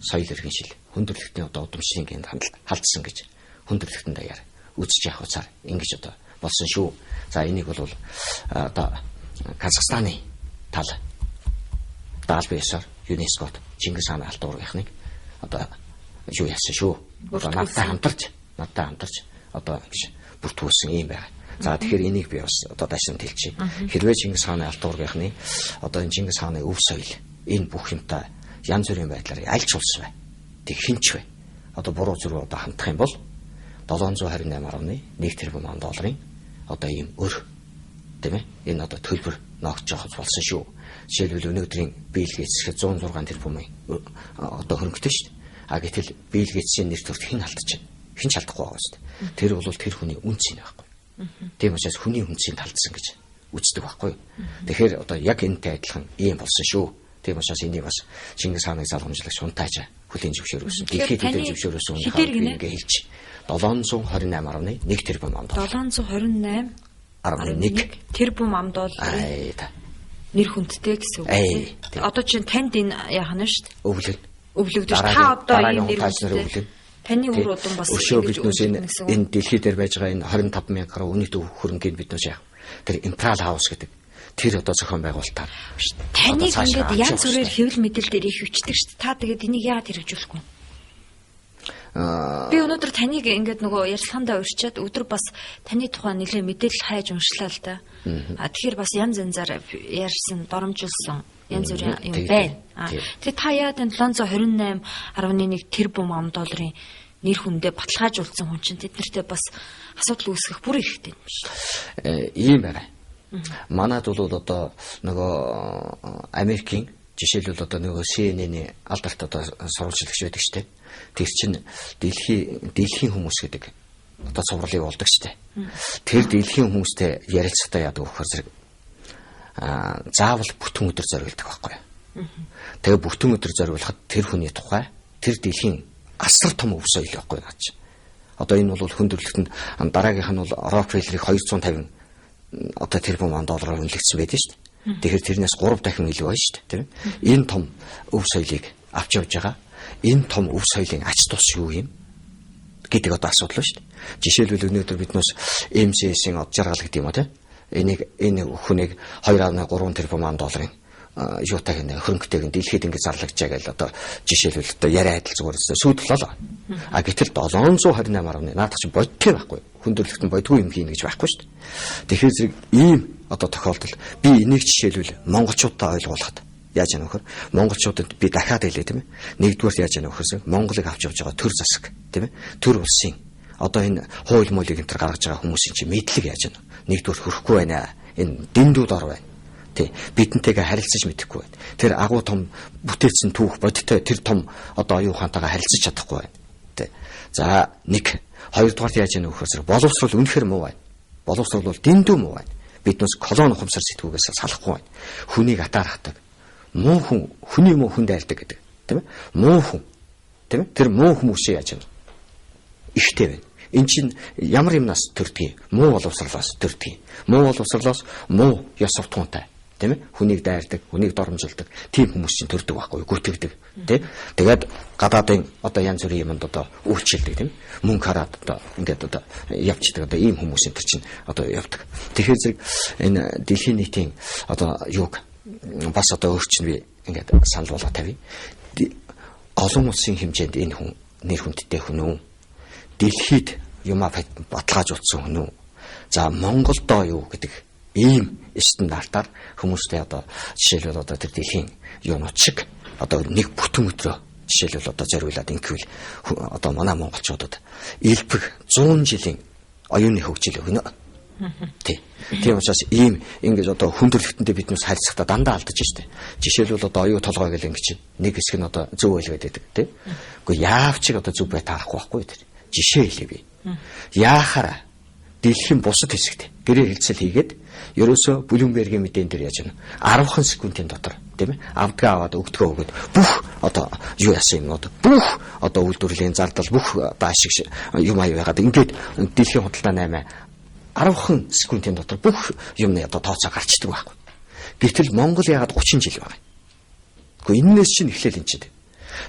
соёл иргэншил хүндрэлтний одоо удамшлын генд халдсан гэж хүндрэлтэн даяар үзэж явах уцаар ингэж одоо болсон шүү. За энийг бол одоо Казахстаны тал албан ёсоор ЮНЕСКОд Чингис хааны алтан уургийнхныг одоо юу яасан шүү. Одоо надтай хамтарч одоо ингэж бүртгүүлсэн юм байна. За тэгэхээр энийг би бас одоо дашин хэлчихье. Хэрвээ Чингис хааны алтан уургийнхны одоо энэ Чингис хааны өв соёл энэ бүх юмтай янз бүрийн байдлаар альч улс бай. Тэг хинч бай. Одоо буруу зүрх одоо хандах юм бол 728.1 тэрбум долларын одоо ийм өр тийм ээ. Энэ одоо төлбөр ногч жоохоц болсон шүү. Жишээлбэл өнөөдрийн Билл Гейтс гэхэд 106 тэрбумын одоо хөрөнгөтэй шүү дээ. А гэтэл Билл Гейтсийн нэр төрт хэн алдчих вэ? Хэн ч алдахгүй байгаа шүү дээ. Тэр бол тэр хүний үнц юм байхгүй. Тийм учраас хүний үнцийг талдсан гэж үздэг байхгүй. Тэгэхээр одоо яг энэтэй адилхан ийм болсон шүү. Тийм учраас энийг бас Чингис хааныг залгамжлагч Хунтайж хүлээн зөвшөөрсөн. Дэлхийд хүлээн зөвшөөрсөн ингээ хэлж 728.1 тэрбум доллар. 728.1 тэрбум долларын нэр хүндтэй гэсэн үг. Одоо чинь танд энэ яах нь шүү дээ. Өвлөгдөж та одоо энэ нэр хүндтэй таны үр удам бас өшөө биднээс энэ дэлхий дээр байж байгаа энэ 25,000 гаруй үнэт хөрөнгөний биднээс яах. Тэр Imperial House гэдэг тэр одоо зохион байгуулалтаар таныг ингээд янз бүрээр хэвлэл мэдээлэл дээр их хүчдэг шүү дээ. Та тэгээд энийг яагаад хэрэгжүүлэхгүй? Би өнөөдөр таныг ингээд нөгөө ярилцлагандаа урьчаад өдөр бас таны тухай нэлээд мэдээлэл хайж уншлаа л да. Тэгэхээр бас янз янзаар ярьсан, доромжуулсан янз бүрийн юм байна. Тэгээ та яагаад энэ 728.1 тэрбум долларын нэр хүндээ баталгаажуулсан хүн чинь тэднэртэй бас асуудал үүсгэх бүр ихтэй юм шиг. Ийм байна. Манайд бол одоо нөгөө Америкийн жишээлбэл одоо нөгөө CNN-ийн алдарт одоо сурвалжлагч байдаг шүү дээ. Тэр чинь дэлхийн хүмүүс гэдэг одоо цувралыг болдог шүү дээ. Тэр дэлхийн хүмүүстэй ярилцахтаа яадаг вөхөр зэрэг заавал бүтэн өдөр зориулдаг байхгүй юу. Тэгээ бүтэн өдөр зориулахад тэр хүний тухай тэр дэлхийн асар том өв соёл байхгүй наач. Одоо энэ бол хүндрэлтэнд дараагийнх нь бол Рокфеллерийг 250 одоо тэрбум доллараар үнэлэгдсэн байдаг шүү дээ. Тэгэхээр тэрнээс 3 дахин илүү байна шүү дээ, тийм ээ. Энэ том өв соёлыг авч явж байгаа. Энэ том өв соёлын ач тус юу юм гэдэг одоо асуудал байна шүү дээ. Жишээлбэл өнөөдөр биднээс MCS-ийн од жаргал гэдэг юм аа тийм. Энэ хүнийг 2.3 тэрбум долларын юутайг нэ хөрөнгөтэйг дэлхийд ингэ зарлагдж байгаа л одоо жишээлбэл одоо яриа адил зүгээр сүйтлээ. А гэтэл 728.1 наадах чи бодтой байхгүй. Хүндрэлтэн бодгүй юм хийнэ гэж байхгүй шүү дээ. Тэгэхээр зэрэг ийм одоо тохиолдол би энийг жишээлбэл монголчуудаа ойлгуулахад яаж яах вэ? Монголчуудад би дахиад хэлээ тийм ээ. Нэгдүгээр яаж яах вэ? Монголыг авч явж байгаа төр засаг тийм ээ. Төр улсын одоо энэ хууль муулийг энэ төр гаргаж байгаа хүмүүсийн чи мэдлэг яаж яах вэ? Нэгдүгээр хөрөхгүй байна. Энэ дэндүүд ор байна. Бидэнтэйгээ харилцаж мэдэхгүй байна. Тэр агуу том бүтээсэн түүх бодтой тэр том одоо оюун ухаантайгаа харилцаж чадахгүй байна. За нэг хоёрдугаар яаж яах вэ гэхээр боловсрол үнэхээр муу байна. Боловсрол бол дэндүү муу байна. Биднээс колон ухамсар сэтгүүгээс салахгүй байна. Хүнийг атаархдаг. Муу хүн хүний муу хүн дайлдаг гэдэг. Тийм ээ? Муу хүн. Тийм ээ? Тэр муу хүмүүсээ яаж яах вэ? Ихтэй байна. Эн чинь ямар юмнаас төрдөг юм? Муу боловсролоос төрдөг юм. Муу боловсролоос муу ёс суртахуунтай тийм ээ, хүнийг дайрдаг, хүнийг доромжилдаг тийм хүмүүс чинь төрдөг байхгүй, гүтгэдэг, тийм. Тэгээд гадаадын одоо янз бүрийн юмд одоо үйлчлдэг, тийм. Мөнгө хараад одоо ингээд одоо явчихдаг одоо ийм хүмүүс энэ чинь одоо явдаг. Тэгэхээр зэрэг энэ дэлхийн нийтийн одоо юг бас одоо өөрчлөн би ингээд санал болгоо тавья. Олон улсын хэмжээнд энэ хүн нэр хүндтэй хүн үү? Дэлхийд юмаа баталгаажуулсан хүн үү? За Монголдоо юу гэдэг ийм стандартаар хүмүүстэй одоо жишээлбэл одоо тэр дэлхийн юунууд шиг одоо нэг бүтэн өдрөө жишээлбэл одоо зориулаад ингэвэл одоо манай монголчуудад элбэг 100 жилийн оюуны хөгжил өгнө. Тийм учраас ийм ингэж одоо хүндрэлтэндээ биднээс харьцахдаа дандаа алдаж штэ. Жишээлбэл одоо оюу толгой гэл ингэж нэг хэсэг нь одоо зөв байлгаад байдаг тийм. Гэхдээ яавчиг одоо зөв бай таарахгүй байхгүй тэр. Жишээ хэлээ би. Яахаараа дэлхийн бусад хэсэгт гэрээ хэлцэл хийгээд ерөөсө Блумбергийн мэдэн дээр яаж байна? 10 секундын дотор тийм ээ авдгаа аваад өгдгөө өгöd бүх одоо юу яасан юмнууд бүх одоо үйлдвэрлэлийн зардал бүх одоо ашиг юм аяа байгаад ингээд дэлхийн худалдаа 10 секундын дотор бүх юмны одоо тооцоо гарчдаг байхгүй. Гэтэл Монгол ягаад 30 жил байгаа. Гэхдээ энэс чинь эхлээл энэ ч.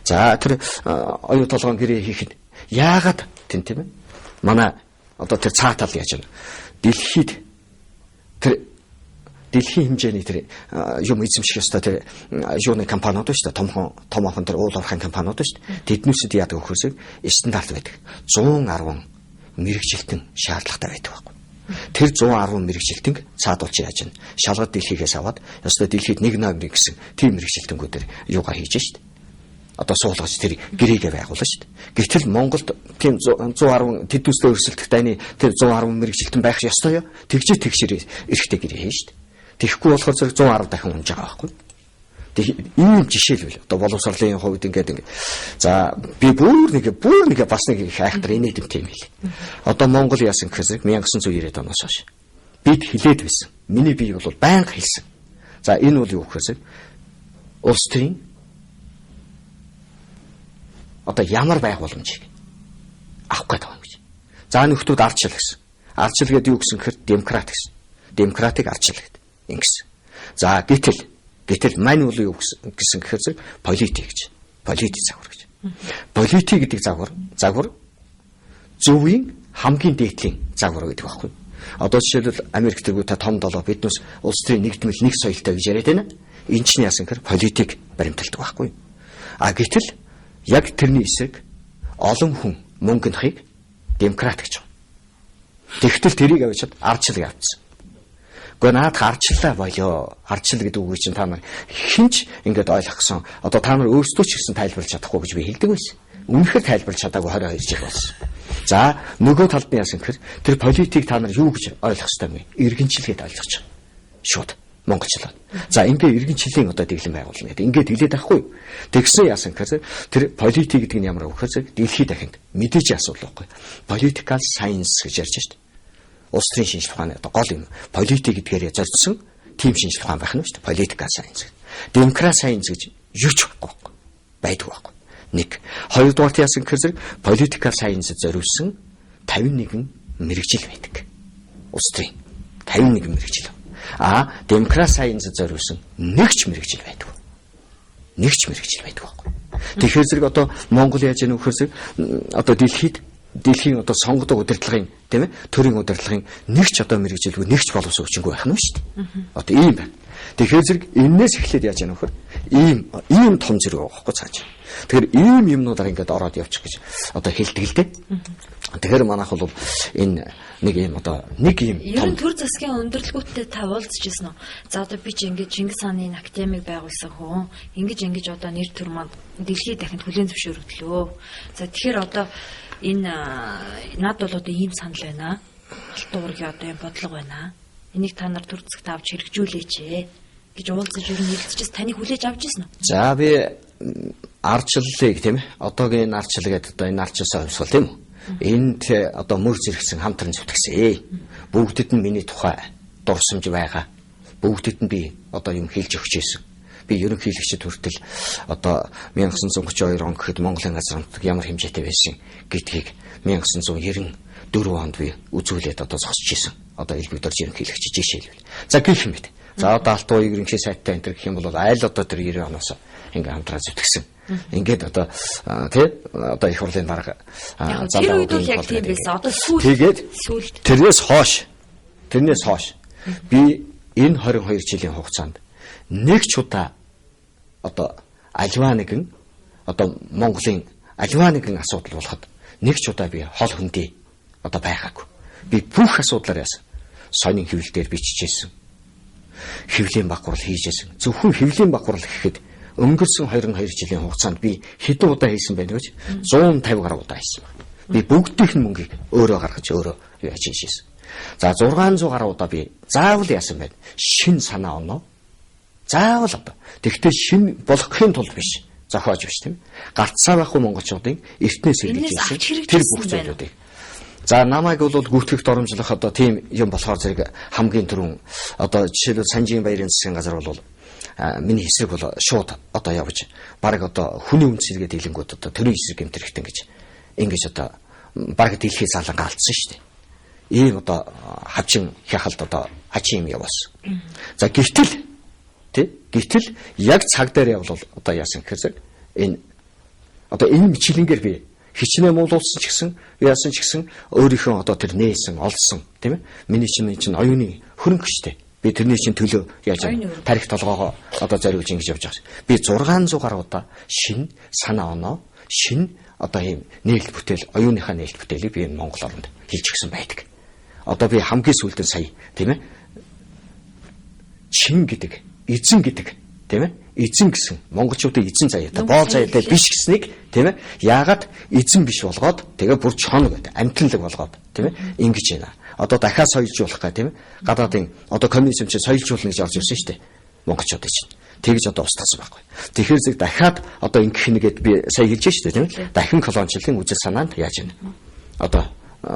За тэр оюу толгойн гэрээ хийхэд яагаад тийм ээ? Манай одоо тэр цаатал яаж байна? Дэлхийд тэр дэлхийн хэмжээний тэр юм эзэмших ёстой тэр юуны компаниуд шүү дээ. Томхон тэр уул уурхайн компаниуд шүү дээ. Тэднүүсэд яадаг вөхөрсөг стандарт байдаг. 110 мэрэгжилтэн шаардлагатай байдаг байхгүй. Тэр 110 мэрэгжилтэн цаадуулж яаж байна? Шалгад дэлхийгээс аваад ёстой дэлхийд 1 номер гэсэн тийм мэрэгжилтэнгүүдээр юугаа хийж шүү дээ. Одоо суулгаж тэр гэрээгээ байгуулна шүү дээ. Гэтэл Монголд тийм 110 тэдүүстэй өрсөлдөх дайны тэр 110 мэрэгжилтэн байх ёстой юу? Тэгжээр эрэхтэй гэрээ хийн шүү дээ. Тэгэхгүй болохоор зэрэг 110 дахин унж байгаа байхгүй. Ийм жишээлбэл одоо боловсролын хувьд ингээд за би бүр нэг бас нэг их айхтар инээдэм тийм хэл. Одоо Монгол яасан гэхээр 1990-ад оноос хойш бид хилээд байсан. Миний бие бол байнга хэлсэн. За энэ бол юу гэхээр улс төрийн одоо ямар байх боломжийг авах гэдэг юм гэж. За нөхдүүд ардчил гэсэн. Ардчил гэдэг юу гэсэн гэхээр демократ гэсэн. Демократик ардчил гэдэг. Ингэсэн. За гэтэл мань бол юу гэсэн гэхээр политик гэж. Политик загвар гэж. Политик гэдэг загвар зөвийн хамгийн дээдлийн загвар гэдэг байхгүй. Одоо жишээлбэл Америк тэргүүтэй том долоо биднээс улс төрийн нэгдмэл нэг соёлтой гэж яриад байна. Энэ ч яасан гэхээр политик баримталдаг байхгүй. А гэтэл яг тэрний эсрэг олон хүн мөнгөнхийг демократ гэж байна. Тэгтэл тэрийг авчиад ардчил явуулсан. Гэхдээ наад ардчлаа болоо. Ардчил гэдэг үг чинь та нар хинч ингээд ойлгосон. Одоо та нар өөрсдөө ч гэсэн тайлбарлаж чадахгүй гэж би хэлдэг байсан. Үнэхээр тайлбарлаж чадаагүй 22 жил болсон. За нөгөө талд нь яасан гэхээр тэр политик та нар юу гэж ойлгох ёстой юм бэ? Иргэншилгээд ойлгож байгаа. Шууд монголчлаа. За ингээ иргэншилийн одоо дэглэм байгуулна гэдэг. Ингээд хэлээд байхгүй. Тэгсэн яасан гэхээр тэр политик гэдэг нь ямар вэ гэхээр дэлхийд дахинд мэдээж асуудал байхгүй. Political science гэж ярьж шээ. Улс төрийн шинжилгээ ухааны одоо гол юм. Политик гэдгээр зорьсон тим шинжилгээ ухаан байх нь шүү дээ. Political science. Democratic science гэж юу ч байхгүй. Байдгүй байхгүй. Нэг. Хоёрдугаар яасан гэхээр political science зориулсан 51 мэрэгжил байдаг. Улс төрийн 51 мэрэгжил. Democratic science зориулсан нэгч мэрэгжил байдаг. Нэгч мэрэгжил байдаг байхгүй. Тэгэхээр зэрэг одоо Монгол яаж яах вэ гэхээр одоо дэлхийн одоо сонгодог удирдлагын тийм ээ төрийн удирдлагын нэгч одоо мэрэгжилгүй нэгч боловсон хүчингүй байх нь шүү дээ. Одоо ийм байна. Тэгэхээр зэрэг энээс эхлээд яаж яах вэ гэхээр ийм том зэрэг байхгүй цааш. Тэгэхээр ийм юмнуудаар ингээд ороод явчих гэж одоо хэлдэг л дээ. Тэгэхээр манайх бол энэ нэг юм ерөн төр засгийн өндөрлгүүттэй та уулзчихсан уу? За одоо би чи ингээд Чингис хааны академиг байгуулсан хүн. Ингэж одоо нэр төр маань дэлхийд дахинд хүлээн зөвшөөрөгдлөө. За тэгэхээр одоо энэ над бол одоо ийм санал байна. Алтан уургийн одоо юм бодлого байна. Энийг та нар төр засагт авч хэрэгжүүлээч гэж уулзаж ер нь хэлчихсэн. Таныг хүлээж авч ирсэн үү? За би ардчлалыг тийм ээ одоогийн ардчил гэдэг одоо энэ ардчилсан хувьсгал тийм үү? Энд одоо мөр зэрэгсэн хамтран зүтгэсэн. Бүгдэд нь миний тухай дурсамж байгаа. Бүгдэд нь би одоо юм хэлж өгч ийсэн. Би ерөнхийлөгчд хүртэл одоо 1932 он гэхэд Монголын газар хамтлаг ямар хэмжээтэй байсан гэдгийг 1994 онд би үзүүлээд одоо зогсож ийсэн. Одоо элбэг дорж ерөнхийлөгч жишээлбэл. За гэх юм бэ. За одоо Алтан уян ерөнхий сайдтай энэ гэх юм бол айл одоо тэр 90 оноос ингээ хамтраа зүтгэсэн. Ингээд одоо одоо их хурлын дарга тэр үед бол яг тийм байсан. Одоо сүүлд тэрнээс хойш би энэ 22 жилийн хугацаанд нэг ч удаа одоо альва нэгэн одоо Монголын альва нэгэн асуудал болоход нэг ч удаа би хол хөндий одоо байгаагүй. Би бүх асуудлаар яасан. Сонин хэвлэл дээр бичижсэн. Хэвлийн багварал хийжсэн. Зөвхөн хэвлийн багварал гэхэд өнгөрсөн 22 жилийн хугацаанд би хэдэн удаа хийсэн байна гэж 150 гаруй удаа хийсэн байна. Би бүгдийнх нь мөнгийг өөрөө гаргаж өөрөө яаж хийжсэн. За 600 гаруй удаа би заавал яасан байна. Шин санаа оноо. Заавал одоо. Тэгвэл шин болохын тулд биш. Зохиож биш тийм. Гарцаа байхгүй монголчуудын эртнээс хэрэгжүүлсэн тэр бүх зүйлүүдийг. За намайг бол гүйтгэх доромжлох одоо тийм юм болохоор зэрэг хамгийн түрүүн одоо жишээлбэл Санжийн баярын засгийн газар бол миний хэсэг бол шууд одоо явж баг одоо хүний үнцэргээд хэлэнгүүд одоо төрийн эсрэг гэмтэрхтэн гэж ингэж одоо баг дэлхий залангаа алдсан шүү дээ. Ийм одоо хавчин хяхалд одоо хачи юм явуулсан. За гэтэл яг цаг дээр явбал одоо яасан гэхээр энэ мичилэнгээр би хичнээн муулуулсан ч гэсэн яасан ч гэсэн өөрийнхөө одоо тэр нээсэн олсон тийм ээ. Миний чинь оюуны хөрөнгө штэ. Би тэрний чинь төлөө яаж тарих толгоогоо одоо зориулж ингэж явж байгаа. Би 600 гаруй удаа шин санаа оноо, шин одоо ийм нээлт бүтээл, оюуныхаа нээлт бүтээлийг би энэ Монгол оронд хийж өгсөн байдаг. Одоо би хамгийн сүүлдээ сая тийм ээ. Чин гэдэг, эзэн гэдэг тийм ээ. Эзэн гэсэн монголчуудын эзэн заяатай боол заяатай биш гэснийг тийм ээ. Яагаад эзэн биш болгоод тэгээ бүр чон гэдэг амтналаг болгоод тийм ээ. Ингэж байна. Одоо дахиад соёлжуулах гэх тийм ээ. Гадаадын одоо коммунизм чинь соёлжуулна гэж орж ирсэн шүү дээ. Монголчуудын чинь. Тэгж одоо устгасан байхгүй. Тэгэхээр зэрэг дахиад одоо ингэх нэгэд би сая хэлж шүү дээ тийм ээ. Дахин колоничлын үжил санаанд яаж байна. Одоо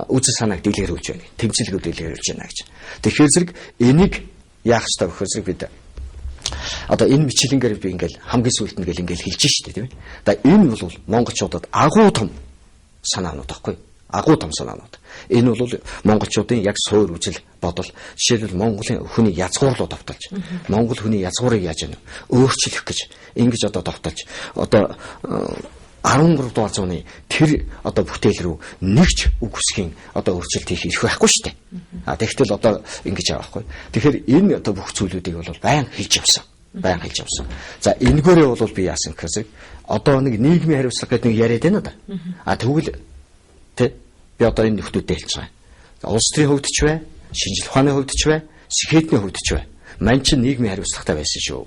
үжил санааг дийлэрүүлж байна. Тэмцэлгүүд дийлэрүүлж байна гэж. Тэгэхээр зэрэг энийг яах ёстой вэ гэхээр бид одоо энэ мичилэнгээр би ингээл хамгийн сүүлд нь ингээл хэлж штэ тийм ээ. За энэ бол монголчуудад агуу том санаанууд байхгүй. Агуу том санаанууд. Энэ бол монголчуудын яг суур үжил бодол. Жишээлбэл Монголын хүний язгуурлуу давталж, Монгол хүний язгуурыг яаж яана өөрчлөх гэж ингэж одоо давталж одоо 13 дугаар зууны тэр одоо бүтээл рүү нэгч үгсхийн одоо өөрчлөлт хийх эрх байхгүй шүү дээ. Тэгтэл одоо ингэж байгаа байхгүй. Тэгэхээр энэ одоо бүх зүйлүүдийг бол байн хийж явсан. За энэгээрээ бол би яасан гэхээр одоо нэг нийгмийн хариуцлага гэдэг нэг яриад байна да. Тэгвэл би одоо энэ нөхдүүдэд хэлж байгаа. Улс төрийн хувьд ч бай, шинжлэх ухааны хувьд ч бай, сэхэтний хувьд ч бай. Мань чинь нийгмийн хариуцлагатай байсан шүү.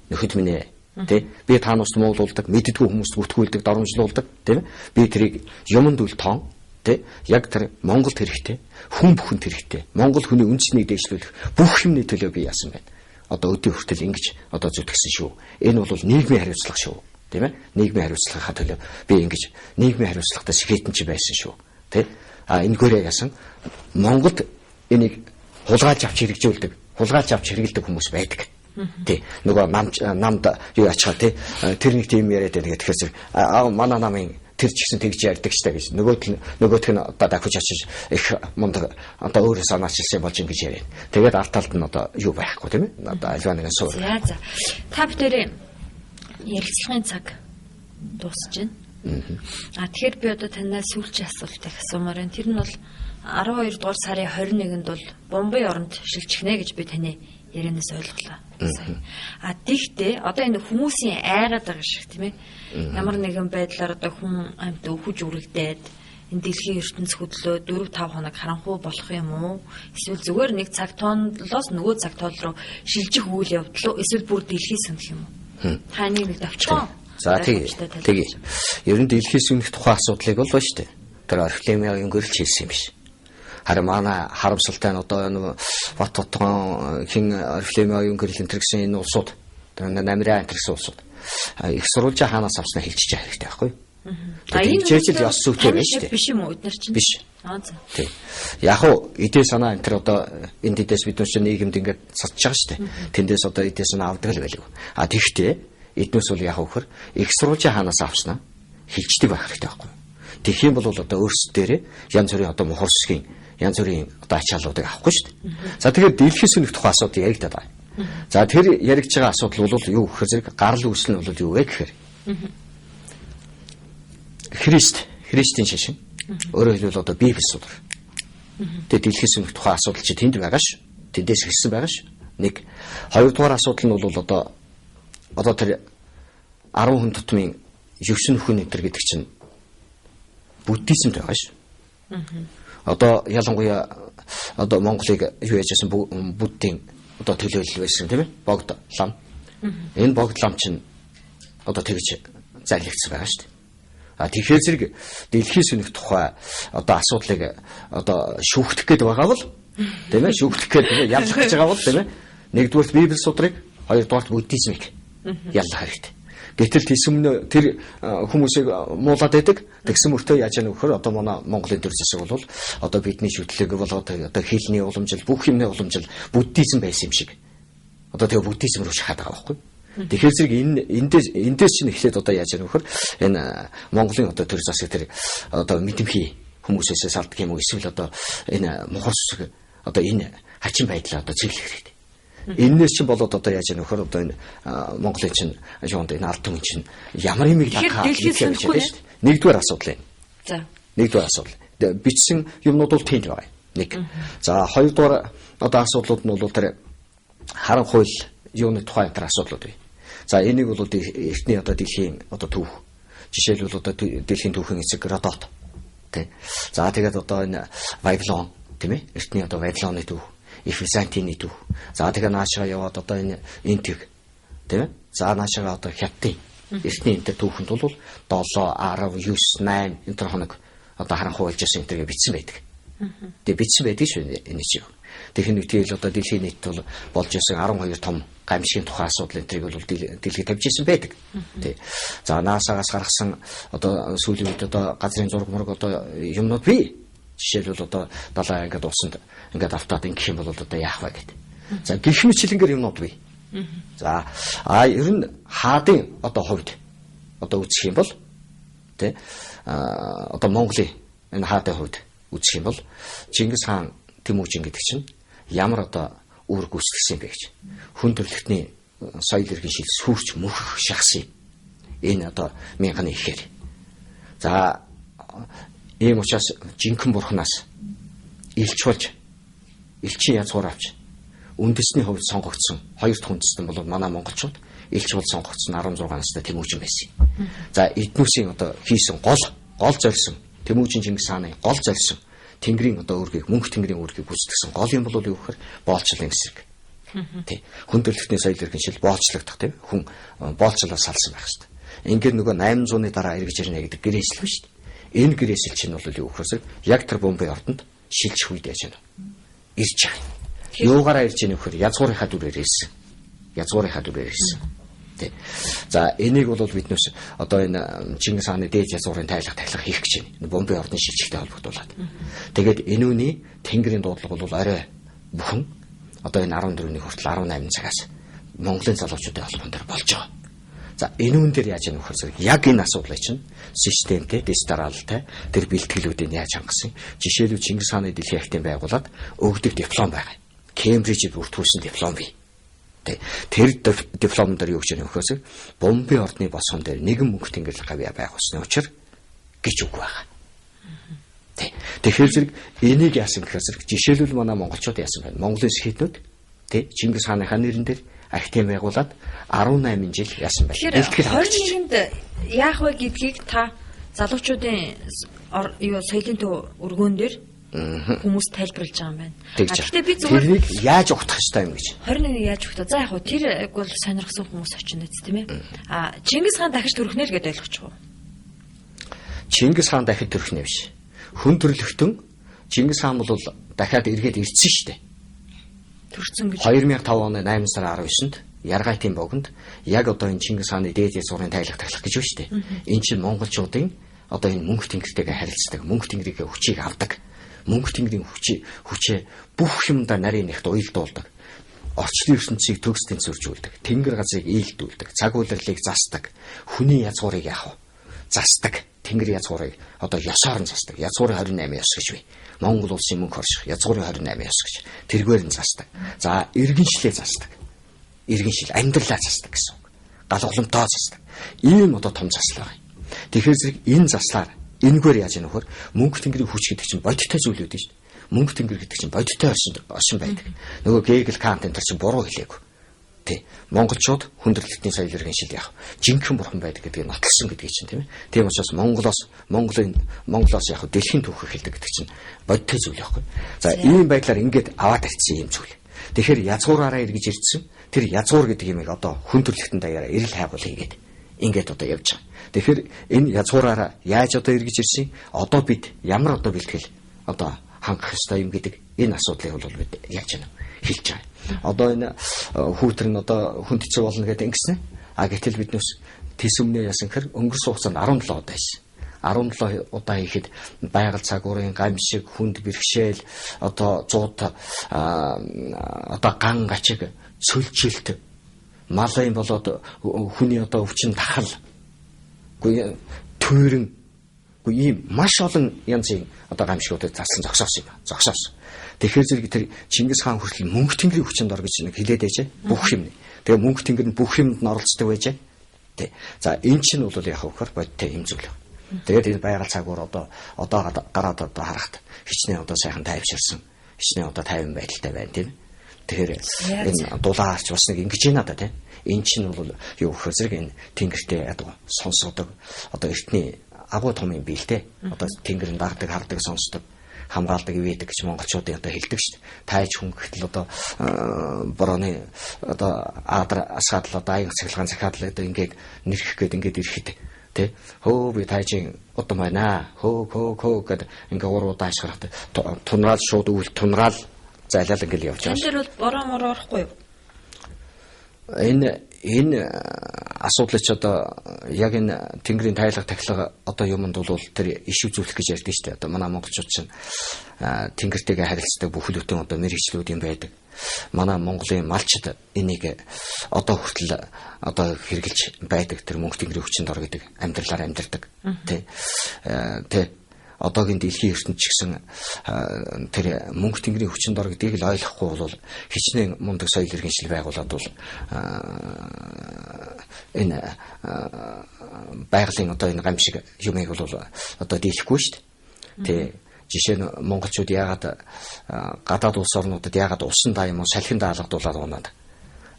Нөхөд минь ээ. Би таанаас муулуулдаг, мэддэггүй хүмүүст бүртгүүлдэг, доромжлуулдаг, тийм ээ. Би тэрийг юмд үл тоон, яг тэр Монголд хэрэгтэй, хүн бүхэнд хэрэгтэй. Монгол хүний үндэснийг дээшлүүлэх бүх юмны төлөө би яасан байна. Одоо өдөө хүртэл ингэж одоо зүтгэсэн шүү. Энэ бол нийгмийн хариуцлага шүү, тийм ээ. Нийгмийн хариуцлагын төлөө би ингэж нийгмийн хариуцлагатай сэхэтэн чи байсан шүү, тийм. Энэгээрээ яасан Монголд энийг хулгайлж авч хэрэгжилдэг хүмүүс байдаг. Тэ нөгөө намд юу ачгаа тэ тэр нэг тийм яриад байгаа. Тэгэхээр манай намын тэр ч гэсэн тэгж ярьдаг штэ гэж нөгөөх нь одоо дахиж очиж их мундаг одоо өөрөө санаачилсан болж ингэж яриад. Тэгээд арт талд нь одоо юу байхгүй тийм ээ. Одоо альва нэгэн суур. За. Та бүхэн ярилцлагын цаг дуусж байна. Тэгэхээр би одоо танаас сүүлчийн асуултыг асуумаар байна. Тэр нь бол 12 дугаар сарын 21-нд бол Бомбей оронд шилжихнэ гэж би таны ярианаас ойлголоо. Тэгтээ одоо энэ хүмүүсийн айгаад байгаа шиг тийм ээ. Ямар нэгэн байдлаар одоо хүн амьд өвөж үргэлдээд энэ дэлхийн ертөнц хөдлөө 4-5 хоног харанхуй болох юм уу? Эсвэл зүгээр нэг цаг тоолоос нөгөө цаг тоол руу шилжих үйл явдал уу? Эсвэл бүр дэлхий сөнөх юм уу? Та нэг давчгаа. За тэгээ. Ер нь дэлхий сөнөх тухайн асуудлыг бол байна шүү дээ. Тэр Орифлемийн өнгөрч хэлсэн юм биш. Харин манай харамсалтай нь одоо нэг Бат хин Орифлемийн оюун гэрэл энтэрсэн энэ улсууд намираа энтэрсэн улсууд их сурвалжаа хаанаас авснаа хэлчихэж хэрэгтэй байхгүй. Энэ жижиг ёс зүйтэй байна шүү дээ. Биш юм уу эдгээр чинь? Биш. Тийм. Яг уу эдээ санаа энтэр одоо энэ дэдээс бид нар нийгэмд ингээд цацж байгаа шүү дээ. Тэндээс одоо эдээ санаа авдаг л байлгүй. Тэгвэл эднээс бол яг үхэр их сурвалжаа хаанаас авснаа хэлждэг байх хэрэгтэй байхгүй. Тэгэх юм бол одоо өөрсдөө дээрээ янз бүрийн одоо мухарсгийн янз бүрийн одоо ачааллуудыг авахгүй шүү дээ. За тэгэхээр дэлхийн сөнөх тухай асуудал яригдаад байгаа. За тэр яригдж байгаа асуудал бол юу гэхээр зэрэг гарал үүсэл нь бол юу вэ гэхээр Христийн шашин. Өөрөөр хэлбэл одоо Библи судар. Тэгээд дэлхийс өмнөх тухайн асуудал чи тэнд байгаа ш. Тэндээс хэлсэн байгаа ш. Нэг. Хоёрдугаар асуудал нь бол одоо тэр 10 хүн тутмын 9 нөхөн энэ гэдэг чинь буддизмд байгаа ш. Одоо ялангуяа одоо Монголыг юу яжсэн буддийн одоо төлөөлөл байсан тийм ээ? Богд лам. Энэ богд лам чинь одоо тэгж зайлигдсан байгаа ш. Тэгэхээр зэрэг дэлхийс өмнөх тухай одоо асуудлыг одоо шүүхтэх гээд байгаа бол тийм ээ шүүхтэх гээд яллах гэж байгаа бол тийм ээ нэгдүгээрт Библи судрыг хоёрдугаарт буддизмыг яллах хэрэгтэй. Гэтэл тийсмэн тэр хүмүүсийг муулаад байдаг тэгсэн мөртөө яаж яах вэ гэхээр одоо манай Монголын төр засаг бол одоо бидний шүтлэг бол одоо хэлний уламжил бүх юмны уламжил буддизм байсан юм шиг одоо тэгээ буддизм руу шахаад байгаа байхгүй. Тэгэхээр зэрэг эндээс чинь эхлээд одоо яаж яах вэ гэхээр энэ Монголын одоо төр засаг тэр одоо мэдэмхий хүмүүсээс салдаг юм уу эсвэл одоо энэ мухар сүсэг одоо энэ хачин байдлаа одоо чиглэх хэрэгтэй. Энээс чинь болоод одоо яаж яах вэ гэхээр одоо энэ Монголын чинь юунд энэ алт хүн чинь ямар юмыг дахаа хийж байна шүү дээ. Нэгдүгээр асуудал юм. За. Нэгдүгээр асуудал. Бичсэн юмнууд бол тэнд байгаа. Нэг. За хоёрдугаар одоо асуудлууд нь бол тэр харан хууль юуны тухай тэр асуудлууд бай. За энийг бол эртний одоо дэлхийн одоо түүх. Жишээлбэл одоо дэлхийн түүхийн эцэг Родот. Тэ. За тэгээд одоо энэ Вавилон тийм ээ? Эртний одоо Вавилоны түүх, Византины түүх. За тэгээд наашаа яваад одоо энэ Интиг тийм ээ? За наашаа одоо Хятадын эртний энэ түүхэнд бол 7, 10, 9, 8 энэ төр хоног одоо харан хуваалжсэн энэ төргээ бичсэн байдаг. Тэгээ бичсэн байдаг шүү энэ чинь. Тэгэхээр нэг тэгэл одоо дэлхийн нийт бол болж исэн 12 том гамшигын тухай асуудал энэ төрийг бол дэлхийд тавьж исэн байдаг. Тий. За NASA-гаас гаргасан одоо сүүлийн үед одоо газрын зураг мураг одоо юмнууд бий. Жишээлбэл одоо далайн ангид усанд ингээд автаад ингэх юм бол одоо яах вэ гэдэг. За гэх мэтлэнгээр юмнууд бий. За ер нь хаадын одоо хувьд одоо үзэх юм бол тий одоо Монголын энэ хаадын хувьд үзэх юм бол Чингис хаан Тэмүүжин гэдэг чинь ямар одоо үүрэг гүйцэтгсэн бэ гэж. Хүн төрөлхтний соёл иргэн шил сүрч мөх шахсан. Энэ одоо мянганы ихээр. За ийм учраас жинхэнэ бурхнаас илч болж элчин язгуур авч үндэсний хувьд сонгогдсон хоёр дахь үндэстэн бол манай монголчууд элч бол сонгогдсон 16 настай Тэмүүжин байсан. За эднүсийн одоо хийсэн гол зорьсон Тэмүүжин Чингис хааны гол зорьсон Тэнгэрийн одоо үүргийг мөнх тэнгэрийн үүргийг гүйцэтгэсэн гол юм бол юу гэхээр боолчлын эсрэг. Тий. Хүн төрөлхтний соёл иргэн шил боолчлогдох тийм хүн боолчлоо салсан байх шүү дээ. Ингээд нөгөө 800-ны дараа эргэж ирнэ гэдэг гэрээсэл ба шүү дээ. Энэ гэрээсэл чинь бол юу гэхээр яг тэр бомбын ордонд шилжих үед яаж байна. Ирж байгаа. Юугаараа ирж ийнэ гэхээр язгуурынхаа дүрээр ирсэн. Язгуурынхаа дүрээр ирсэн. Тий. За энийг бол биднээс одоо энэ Чингис хааны дээд язгуурын тайлах хийх гэж байна. Бомбын ордын шилжихтэй холбогдуулаад. Тэгээд энүүний тэнгэрийн дуудлага бол арай бүхэн одоо энэ 14-ний хүртэл 18 цагаас Монголын залуучуудын албан дээр болж байгаа. За энүүн дээр яаж яах вэ? Яг энэ асуудлыг чинь системтэй, дистаралтай тэр бэлтгэлүүдийг яаж хангасан? Жишээлбэл Чингис хааны дэлхийн актыг байгуулад өгдөг диплом байгаа. Кембрижид бүртгүүлсэн диплом бий. Тэр диплом дээр юу гэж яах вэ? Бомбын ордны босгон дээр нэгэн мөнх тэнгэр гавья байх усны учир гэж үг байгаа. Тэгэхээр зэрэг энийг яасан гэхээр зэрэг жишээлбэл манай монголчууд яасан байна. Монголын сэхэтнүүд тий Чингис хааныхаа нэрэн дээр актив байгуулад 18 жил яасан байна. Тэгэхээр 21-нд яах вэ гэдгийг та залуучуудын юу соёлын төв өргөөн дээр хүмүүс тайлбарлаж байгаа юм байна. Гэхдээ би зүгээр тэрийг яаж ухтах ёстой юм гэж. 21-ийг яаж ухтаа? За яг хөө тэр бол сонирхсан хүмүүс очино үст тийм ээ. Чингис хаан дахиж төрөхнэ л гэдээ ойлгочих уу? Чингис хаан дахиж төрөхнэ биш. Хүн төрлөختөн Чингис хаан бол дахиад эргээд ирсэн шүү дээ. Төрсөн гэж 2005 оны 8 сарын 19-нд Яргайтын богонд яг одоо энэ Чингис хааны дээд язгуурын тайлах гэж байна шүү дээ. Энэ чинь монголчуудын одоо энэ мөнх тэнгэртэйгээ харилцдаг, мөнх тэнгэрийн хүчийг авдаг. Мөнх тэнгэрийн хүчээ бүх юмдаа нарийн нэгт уялдуулдаг. Орчлын ертөнцийг төгс тэнцвэржүүлдэг. Тэнгэр газрыг ийдүүлдэг. Цаг үйлрлийг засдаг. Хүний язгуурыг яах вэ? Засдаг. Тэнгэр язгуурыг одоо ёсоор нь засдаг. Язгуурын 28 ёс гэж бай. Монгол улсын мөнх орших язгуурын 28 ёс гэж. Тэргээр нь засдаг. За иргэншлээ засдаг. иргэн шил амьдралаа засдаг гэсэн үг. Галгууламтаа засдаг. Ийм одоо том заслаа байна. Тэгэхээр зэрэг энэ заслаар энэгээр яаж яах вэ? Мөнх тэнгэрийн хүч гэдэг чинь бодиттой зүйл үүдэн шүү дээ. Мөнх тэнгэр гэдэг чинь бодиттой оршин байдаг. Нөгөө Гегел, Кант энэ чинь буруу хэлээгүй. Тий. Монголчууд хүндрэлтний соёл иргэн шил яах. Жинхэнэ бурхан байдаг гэдгийг нотлсон гэдгийг чинь тийм ээ. Тийм учраас Монголоос яах дэлхийн түүхийг хэлдэг гэдэг чинь бодиттой зүйл яахгүй. За ийм байдлаар ингээд аваад ирсэн юм зүйл. Тэгэхээр язгуураараа эргэж ирсэн. Тэр язгуур гэдэг юмыг одоо хүндрэлтэн даяараа эрэл хайгуул хийгээд ингээд одоо явж байгаа. Тэгэхээр энэ язгуураараа яаж одоо эргэж ирсэн? Одоо бид ямар одоо бэлтгэл одоо хангах ёстой юм гэдэг энэ асуудлыг бол бид яаж яана хэлж байгаа. Одоо энэ хүүтэр нь одоо хүн хэцүү болно гэдэг ингэсэн. А гэтэл биднээс тэс өмнө яасан хэр өнгөрсөн хугацаанд 17 удаа байсан. 17 удаа хийхэд байгаль цагуурын гамшиг, хүнд бэрхшээл, одоо зууд одоо ган гачиг, цөлжилт, малын болоод хүний одоо өвчин тахал, түйрэн, ийм маш олон янзын одоо гамшигуудад залсан зогсоосон. Тэгэхээр зэрэг тэр Чингис хаан хүртэл мөнх тэнгэрийн хүчинд ор гэж нэг хэлээд байжээ. Бүх юм. Тэгээ мөнх тэнгэр нь бүх юмд нь оролцдог байжээ. Тэ. За энэ чинь бол яг хөөхөр бодтой юм зүйл. Тэгээд энэ байгаль цагуур одоо гараад одоо харахад хичнээн одоо сайхан тайвширсан. Хичнээн одоо тайван байдалтай байна тийм. Тэгэхээр энэ дулаарч бас нэг ингэж байна да тийм. Энэ чинь бол юу гэхээр зэрэг энэ тэнгэртэй одоо сонсгодог одоо эртний агуу том юм биэлтэй. Одоо тэнгэрийн дагдаг хардаг сонсдог хамгаалдаг ивэдэг гэж монголчуудын одоо хэлдэг шүү дээ. Тайж хүн гэхтэл одоо борооны одоо аадар асгаадал одоо аяг цахилгаан захиадлаа одоо ингээд нэрхэх гээд ингээд ирэхэд тий хөө би тайжийн удам байна хөө гэдэг ингээд уруудаа ашгарахад тунгаал шууд үл тунгаал зайлал ингээд явж байгаа. Энд дэр бол бороо мороо орохгүй юу? Энэ асуудлыг ч одоо яг энэ тэнгэрийн тайлга тахилга одоо юмд бол тэр иш үзүүлэх гэж ярьдаг шүү дээ. Одоо манай монголчууд чинь тэнгэртэйгээ харилцдаг бүхлөтэн одоо мэрэгчлүүд юм байдаг. Манай Монголын малчид энийг одоо хүртэл одоо хэрэгжилж байдаг тэр мөнх тэнгэрийн хүчинд ор гэдэг амьдралаар амьдардаг. Тэ одоогийн дэлхийн ертөнд ч гэсэн тэр мөнх тэнгэрийн хүчинд ор гэдгийг л ойлгохгүй бол хичнээн мундаг соёл иргэншил байгуулад бол энэ байгалийн одоо энэ гамшиг юмыг бол одоо дийлэхгүй шүү дээ. Тэ жишээ нь монголчууд яагаад гадаад улс орнуудад яагаад усан даа юм уу салхин даалгадуулаад унаад.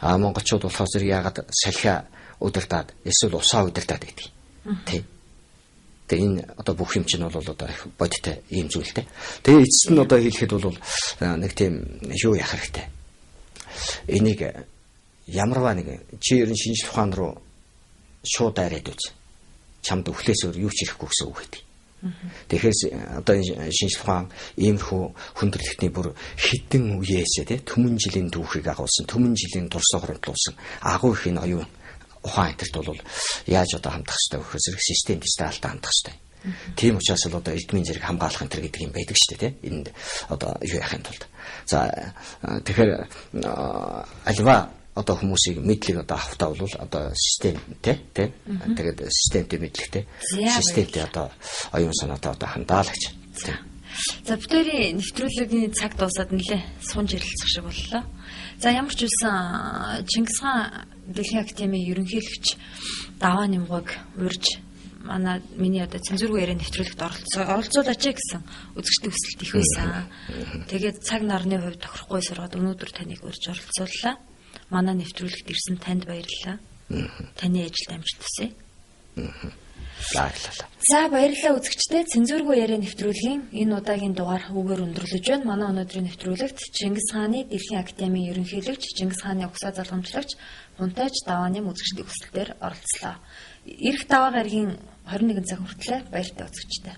А монголчууд болохоор зэрэг яагаад салхиа удирдаад эсвэл усаа удирдаад байдаг. Тэ тэгээ энэ одоо бүх юм чинь бол одоо бодиттой ийм зүйлтэй. Тэгээ эцэст нь одоо хэлэхэд бол нэг тийм юу яах хэрэгтэй. Энийг ямарваа нэг чи ерэн шинжлэх ухаан руу шууд арайд үз. Чамд өвхлээс өөр юу ч ирэхгүй гэсэн үг гэдэг. Тэгэхээр одоо шинжлэх ухаан иймэрхүү хүндрэлтний бүр хэдэн үеэсээ тий төмөн жилийн түүхийг агуулсан, төмөн жилийн дурсаа хуримтлуулсан агуу их энэ оюун ухаан энтерт бол яаж одоо хандах хэрэгтэй вэ гэхээр зэрэг систем дижиталтай хандах хэрэгтэй. Тийм учраас л одоо эдмийн зэрэг хамгаалах энэ гэдэг юм байдаг шүү дээ тий. Энд одоо юу яхахын тулд. За тэгэхээр альва одоо хүмүүсийг мэдлэг одоо авахтаа бол одоо системтэй тий. Тэгээд системтэй мэдлэгтэй. Системтэй одоо оюун санаатай одоо хандаалагч. За бүтээрийн нэвтрүүлгийн цаг дуусаад нэлээ сунж ярилцах шиг боллоо. За ямар ч үсэн Чингис хаан Дэлхийн академийн ерөнхийлөгч даваа нэмгүйг урьж миний одоо цензургүй яриа нэвтрүүлэгт оролцуулаач гэсэн үзэгчдийн хүсэлт их байсан. Тэгээд цаг нарны хувьд тохирохгүй сургаад өнөөдөр таныг урьж оролцууллаа. Манай нэвтрүүлэгт ирсэн танд баярлалаа. Таны ажилд амжилт хүсье. Баярлалаа. За баярлалаа үзэгчдээ. Цензургүй яриа нэвтрүүлгийн энэ удаагийн дугаар үгээр өндөрлөж байна. Манай өнөөдрийн нэвтрүүлэгт Чингис хааны Дэлхийн академийн ерөнхийлөгч, Чингис хааны угсаа залгамжлагч Хунтайж Давааним үзэгчдийн хүсэлтээр оролцлоо. Ирэх даваа гарагийн 21 цаг хүртэл баяртай үзэгчдээ.